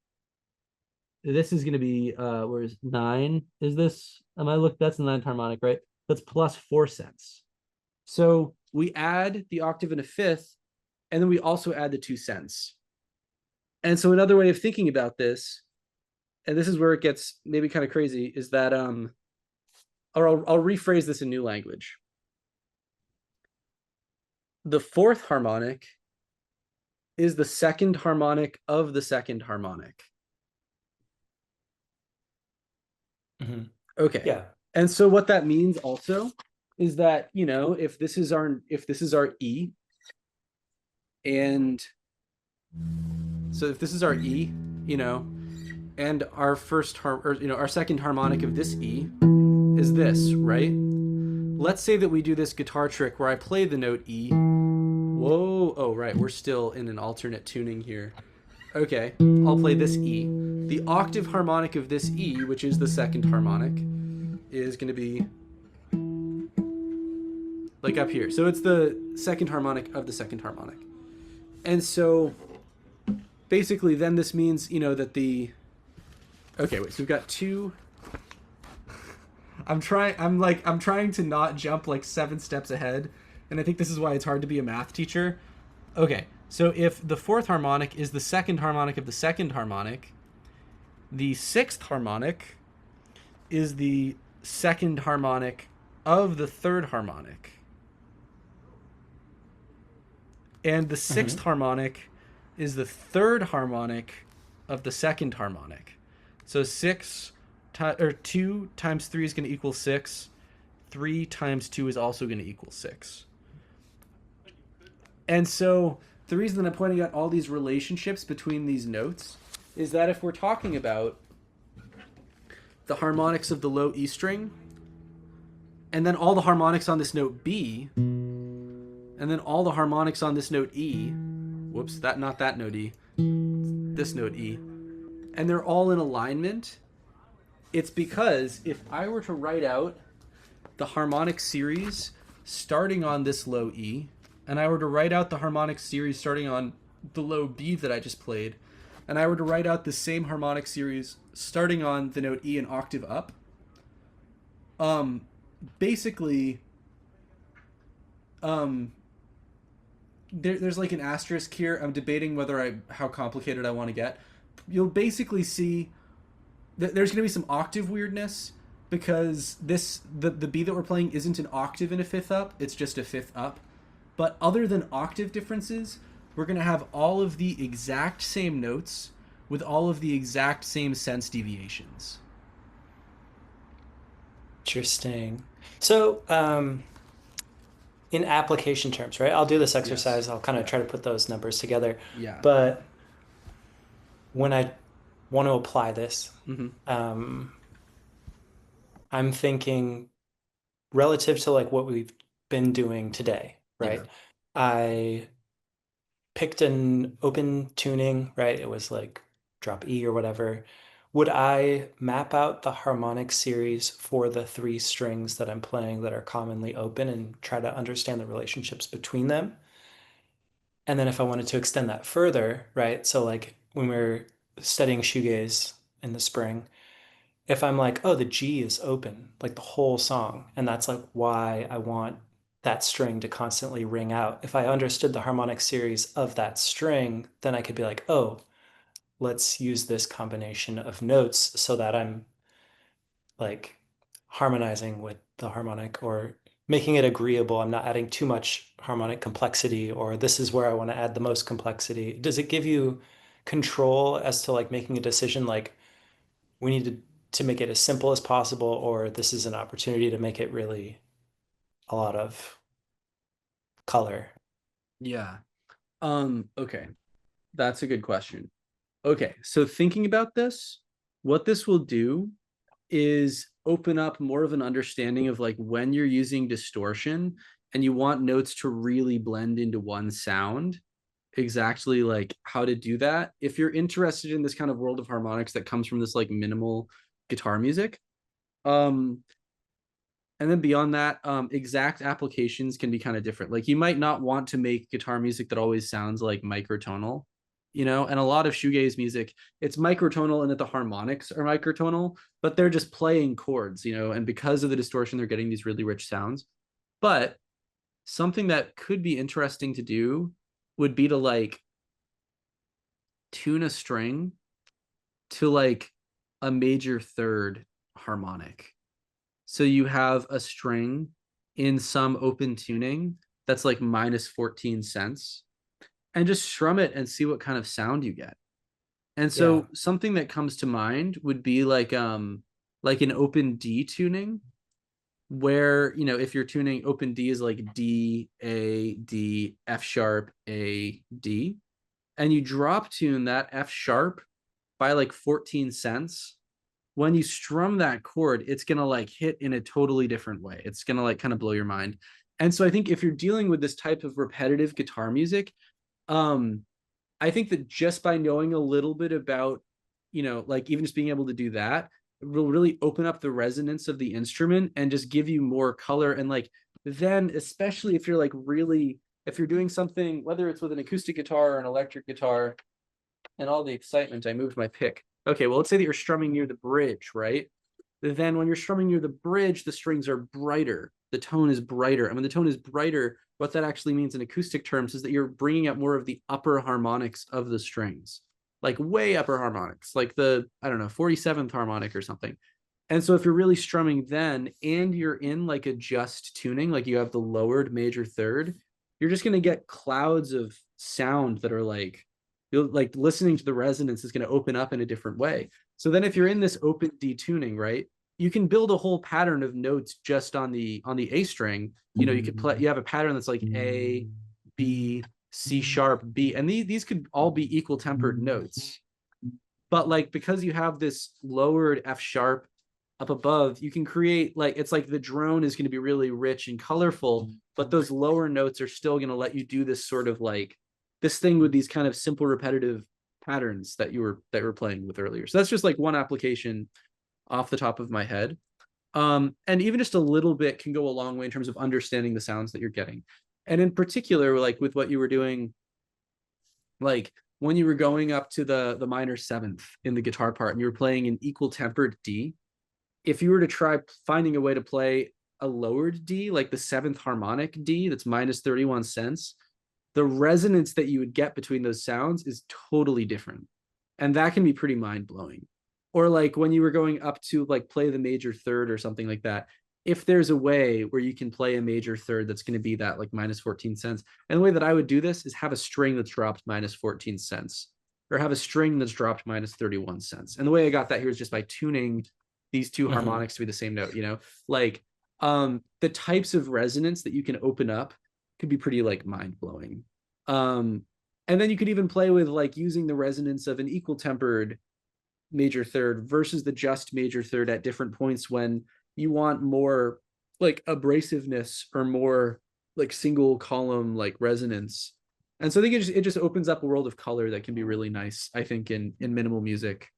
this is going to be, where's 9? Is this, that's the 9th harmonic, right? That's plus 4 cents. So we add the octave and a fifth, and then we also add the 2 cents. And so another way of thinking about this, and this is where it gets maybe kind of crazy, is that, or I'll rephrase this in new language. The fourth harmonic is the second harmonic of the second harmonic. Mm-hmm. Okay. Yeah. And so what that means also is that, if this is our E, and so if this is our E, and our our second harmonic of this E is this, right? Let's say that we do this guitar trick where I play the note E. Whoa, oh, right, we're still in an alternate tuning here. Okay, I'll play this E. The octave harmonic of this E, which is the second harmonic, is going to be like up here. So it's the second harmonic of the second harmonic. And so basically then this means, that the, okay, wait, so we've got 2. I'm trying to not jump like 7 steps ahead. And I think this is why it's hard to be a math teacher. Okay, so if the fourth harmonic is the second harmonic of the second harmonic, the sixth harmonic is the second harmonic of the third harmonic. And the sixth harmonic is the third harmonic of the second harmonic. So 2 times 3 is going to equal 6. 3 times 2 is also going to equal 6. And so the reason that I'm pointing out all these relationships between these notes is that if we're talking about the harmonics of the low E string, and then all the harmonics on this note B, and then all the harmonics on this note E, whoops, not that note E, this note E, and they're all in alignment, it's because if I were to write out the harmonic series starting on this low E, and I were to write out the harmonic series starting on the low B that I just played, and I were to write out the same harmonic series starting on the note E an octave up, basically, there's like an asterisk here. I'm debating how complicated I want to get. You'll basically see that there's going to be some octave weirdness, because the B that we're playing isn't an octave and a fifth up, it's just a fifth up. But other than octave differences, we're going to have all of the exact same notes with all of the exact same sense deviations. Interesting. So, in application terms, right? I'll do this exercise. I'll kind of try to put those numbers together. Yeah. But when I want to apply this, Mm-hmm. I'm thinking relative to like what we've been doing today, right? Yeah. I picked an open tuning, right? It was like drop E or whatever. Would I map out the harmonic series for the three strings that I'm playing that are commonly open and try to understand the relationships between them? And then if I wanted to extend that further, right? So like when we're studying shoegaze in the spring, if I'm like, oh, the G is open, like the whole song, and that's like why I want that string to constantly ring out. If I understood the harmonic series of that string, then I could be like, oh, let's use this combination of notes so that I'm like harmonizing with the harmonic or making it agreeable. I'm not adding too much harmonic complexity, or this is where I want to add the most complexity. Does it give you control as to like making a decision like we need to make it as simple as possible, or this is an opportunity to make it really a lot of color? Yeah. Okay. That's a good question. Okay, so thinking about this, what this will do is open up more of an understanding of like when you're using distortion and you want notes to really blend into one sound, exactly like how to do that. If you're interested in this kind of world of harmonics that comes from this like minimal guitar music, um, and then beyond that, exact applications can be kind of different. Like you might not want to make guitar music that always sounds like microtonal, you know, and a lot of shoegaze music, it's microtonal and that the harmonics are microtonal, but they're just playing chords, you know, and because of the distortion, they're getting these really rich sounds. But something that could be interesting to do would be to like tune a string to like a major third harmonic. So you have a string in some open tuning that's like minus 14 cents and just strum it and see what kind of sound you get. And so Yeah. something that comes to mind would be like an open D tuning where, you know, if you're tuning open D is like D, A, D, F sharp, A, D, and you drop tune that F sharp by like 14 cents, when you strum that chord, it's going to like hit in a totally different way. It's going to like kind of blow your mind. And so I think if you're dealing with this type of repetitive guitar music, I think that just by knowing a little bit about, you know, like even just being able to do that will really open up the resonance of the instrument and just give you more color. And like, then especially if you're like really, if you're doing something, whether it's with an acoustic guitar or an electric guitar, and all the excitement, I moved my pick. Okay, well, let's say that you're strumming near the bridge, right? Then when you're strumming near the bridge, the strings are brighter. The tone is brighter. And when the tone is brighter, what that actually means in acoustic terms is that you're bringing up more of the upper harmonics of the strings, like way upper harmonics, like the, I don't know, 47th harmonic or something. And so if you're really strumming then and you're in like a just tuning, like you have the lowered major third, you're just going to get clouds of sound that are like, you'll like listening to the resonance is going to open up in a different way. So then if you're in this open D tuning, right, you can build a whole pattern of notes just on the A string. You know, you could play, you have a pattern that's like A, B, C sharp, B, and these could all be equal tempered notes. But like because you have this lowered F sharp up above, you can create like, it's like the drone is going to be really rich and colorful, but those lower notes are still going to let you do this sort of like this thing with these kind of simple repetitive patterns that you were playing with earlier. So that's just like one application off the top of my head. And even just a little bit can go a long way in terms of understanding the sounds that you're getting. And in particular, like with what you were doing, like when you were going up to the minor seventh in the guitar part and you were playing an equal tempered D, if you were to try finding a way to play a lowered D, like the seventh harmonic D that's minus 31 cents, the resonance that you would get between those sounds is totally different. And that can be pretty mind blowing. or like when you were going up to like play the major third or something like that, if there's a way where you can play a major third that's going to be that like minus 14 cents. And the way that I would do this is have a string that's dropped minus 14 cents, or have a string that's dropped minus 31 cents. And the way I got that here is just by tuning these two harmonics to be the same note, you know, like the types of resonance that you can open up could be pretty like mind blowing. And then you could even play with like using the resonance of an equal tempered major third versus the just major third at different points when you want more like abrasiveness or more like single column like resonance. And so I think it just opens up a world of color that can be really nice, I think, in minimal music.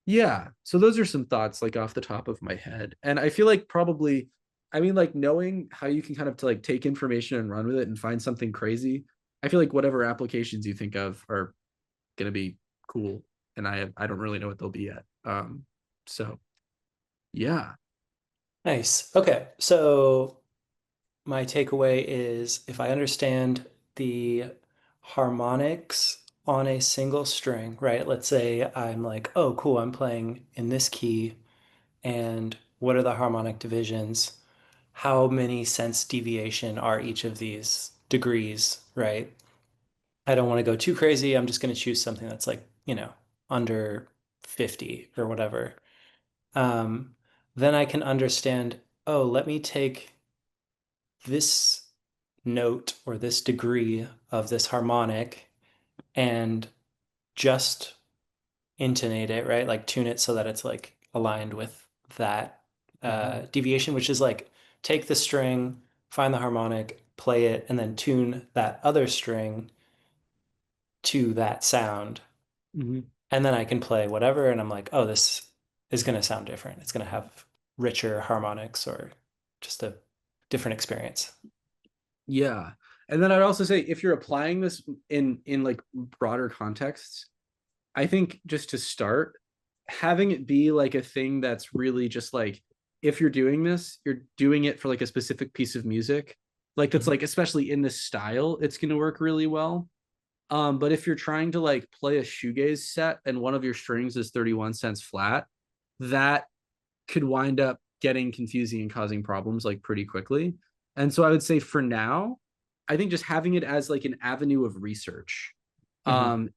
Yeah, so those are some thoughts like off the top of my head. And I feel like probably, I mean, like knowing how you can kind of to like take information and run with it and find something crazy, I feel like whatever applications you think of are going to be cool, and I don't really know what they'll be yet. So yeah. Nice. Okay. So my takeaway is if I understand the harmonics on a single string, right? Let's say I'm like, oh, cool, I'm playing in this key, and what are the harmonic divisions? How many cents deviation are each of these degrees, right? I don't want to go too crazy. I'm just going to choose something that's like, under 50 or whatever. Um, then I can understand, oh, let me take this note or this degree of this harmonic and just intonate it, right? Like tune it so that it's like aligned with that deviation, which is like take the string, find the harmonic, play it, and then tune that other string to that sound. And then I can play whatever, and I'm like, oh, this is going to sound different. It's going to have richer harmonics or just a different experience. Yeah. And then I'd also say if you're applying this in like broader contexts, I think just to start, having it be like a thing that's really just like, if you're doing this, you're doing it for like a specific piece of music, like that's like, especially in this style, it's going to work really well. But if you're trying to like play a shoegaze set and one of your strings is 31 cents flat, that could wind up getting confusing and causing problems like pretty quickly. And so I would say for now, I think just having it as like an avenue of research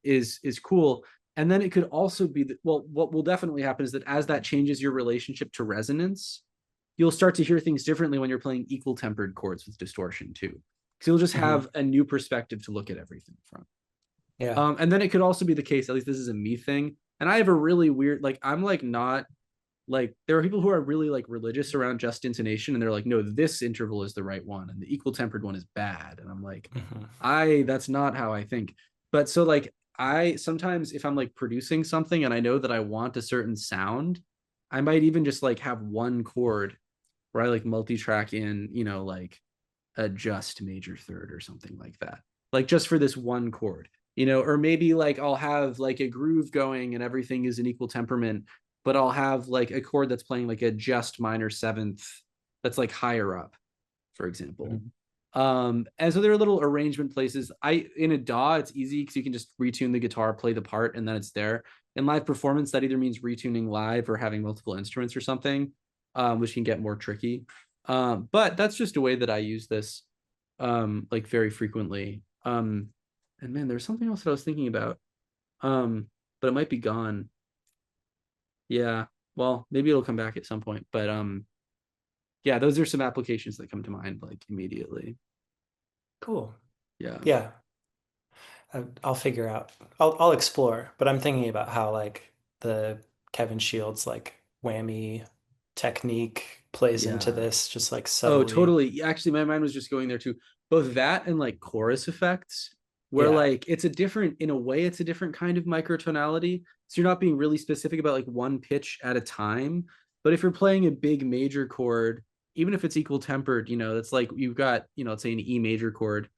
is cool. And then it could also be that, well, what will definitely happen is that as that changes your relationship to resonance, you'll start to hear things differently when you're playing equal tempered chords with distortion too. So you'll just have a new perspective to look at everything from. Yeah. And then it could also be the case, at least this is a me thing. And I have a really weird, like, I'm like not like, there are people who are really like religious around just intonation, and they're like, no, this interval is the right one and the equal tempered one is bad. And I'm like, that's not how I think. But so like, I sometimes if I'm like producing something and I know that I want a certain sound, I might even just like have one chord where I like multi-track in, like a just major third or something like that. Like just for this one chord, or maybe like I'll have like a groove going and everything is an equal temperament, but I'll have like a chord that's playing like a just minor seventh that's like higher up, for example. And so there are little arrangement places. In a DAW, it's easy because you can just retune the guitar, play the part, and then it's there. In live performance, that either means retuning live or having multiple instruments or something, which can get more tricky. But that's just a way that I use this like very frequently. And man, there's something else that I was thinking about. But it might be gone. Yeah, well, maybe it'll come back at some point. But yeah, those are some applications that come to mind like immediately. Cool. Yeah. Yeah. I'll figure out. I'll explore, but I'm thinking about how like the Kevin Shields like whammy technique plays into this just like subtly. Oh, totally. Actually, my mind was just going there too. Both that and like chorus effects, where like it's a different kind of microtonality. So you're not being really specific about like one pitch at a time. But if you're playing a big major chord, even if it's equal tempered, that's like you've got, let's say an E major chord,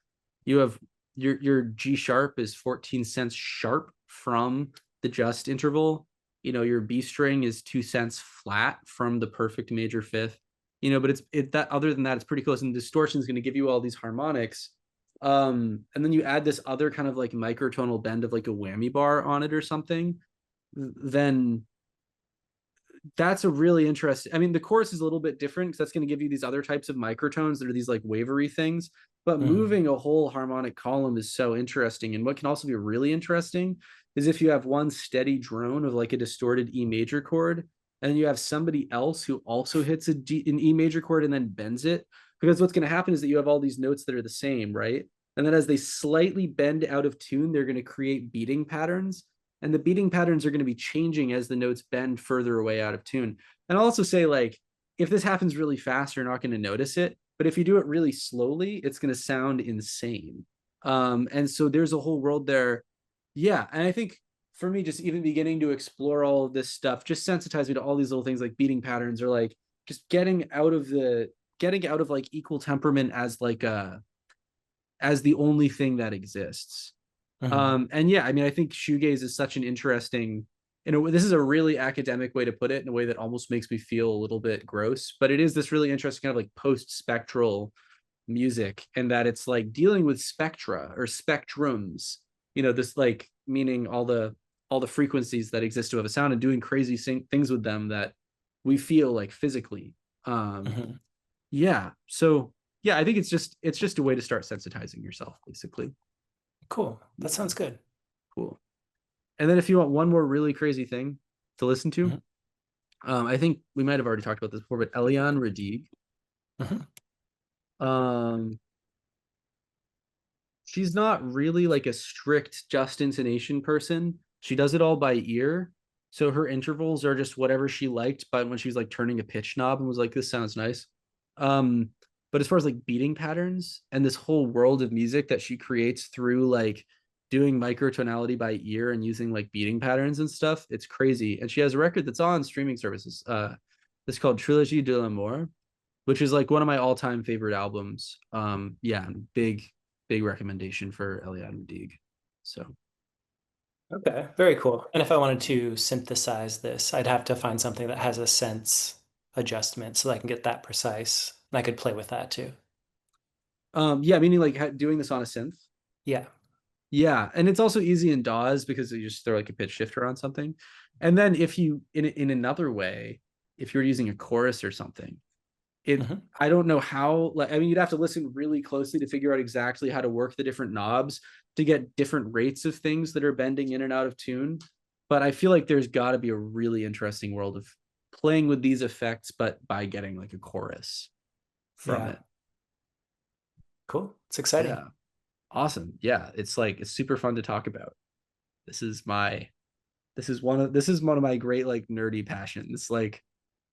you have your G sharp is 14 cents sharp from the just interval. Your B string is 2 cents flat from the perfect major fifth. But it's that other than that, it's pretty close. And distortion is going to give you all these harmonics. And then you add this other kind of like microtonal bend of like a whammy bar on it or something. then that's a really interesting. I mean, the chorus is a little bit different because that's going to give you these other types of microtones that are these like wavery things. But moving a whole harmonic column is so interesting. And what can also be really interesting is if you have one steady drone of like a distorted E major chord, and you have somebody else who also hits an E major chord and then bends it. Because what's going to happen is that you have all these notes that are the same, right? And then as they slightly bend out of tune, they're going to create beating patterns. And the beating patterns are going to be changing as the notes bend further away out of tune. And I'll also say, like, if this happens really fast, you're not going to notice it. But if you do it really slowly, it's going to sound insane. And so there's a whole world there. Yeah. And I think for me, just even beginning to explore all of this stuff just sensitized me to all these little things like beating patterns, or like just getting out of like equal temperament as like as the only thing that exists. And yeah, I mean, I think shoegaze is such an interesting, this is a really academic way to put it, in a way that almost makes me feel a little bit gross, but it is this really interesting kind of like post-spectral music, and that it's like dealing with spectra or spectrums, this like meaning all the frequencies that exist to have a sound, and doing crazy things with them that we feel like physically. Yeah. So yeah, I think it's just a way to start sensitizing yourself, basically. Cool. That sounds good. Cool. And then if you want one more really crazy thing to listen to, I think we might have already talked about this before, but Eliane Radigue. She's not really like a strict just intonation person. She does it all by ear. So her intervals are just whatever she liked, but when she was like turning a pitch knob and was like, this sounds nice. But as far as like beating patterns and this whole world of music that she creates through like doing microtonality by ear and using like beating patterns and stuff, it's crazy. And she has a record that's on streaming services. It's called Trilogie de l'Amour, which is like one of my all-time favorite albums. Yeah, big recommendation for Eliane Radigue. So okay, very cool. And if I wanted to synthesize this, I'd have to find something that has a sense adjustment so that I can get that precise. And I could play with that too. Yeah, meaning like doing this on a synth. Yeah, and it's also easy in DAWs because you just throw like a pitch shifter on something. And then if you in another way, if you're using a chorus or something, I don't know how, like, I mean, you'd have to listen really closely to figure out exactly how to work the different knobs to get different rates of things that are bending in and out of tune. But I feel like there's got to be a really interesting world of playing with these effects, but by getting like a chorus from it. Cool. It's exciting. Yeah. Awesome. Yeah, it's super fun to talk about. This is one of my great like nerdy passions. Like,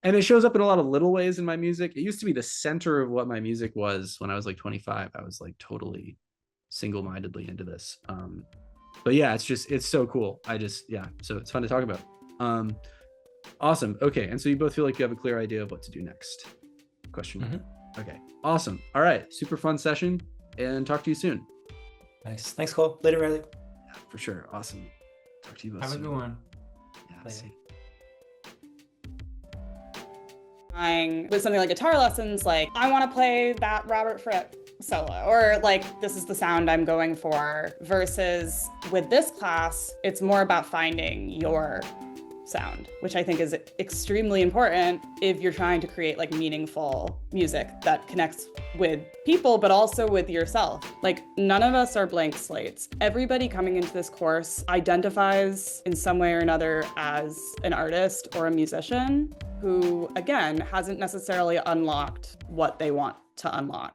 and it shows up in a lot of little ways in my music. It used to be the center of what my music was when I was like 25. I was like totally single-mindedly into this. But yeah, it's so cool. So it's fun to talk about. Awesome. Okay, and so you both feel like you have a clear idea of what to do next. Question. Okay, awesome. All right, super fun session, and talk to you soon. Nice. Thanks, Cole. Later, Riley. Yeah, for sure. Awesome. Talk to you both Have soon. a good one. Yeah, see. With something like guitar lessons, like I want to play that Robert Fripp solo, or like this is the sound I'm going for, versus with this class, it's more about finding your sound, which I think is extremely important if you're trying to create like meaningful music that connects with people, but also with yourself. Like none of us are blank slates. Everybody coming into this course identifies in some way or another as an artist or a musician who, again, hasn't necessarily unlocked what they want to unlock.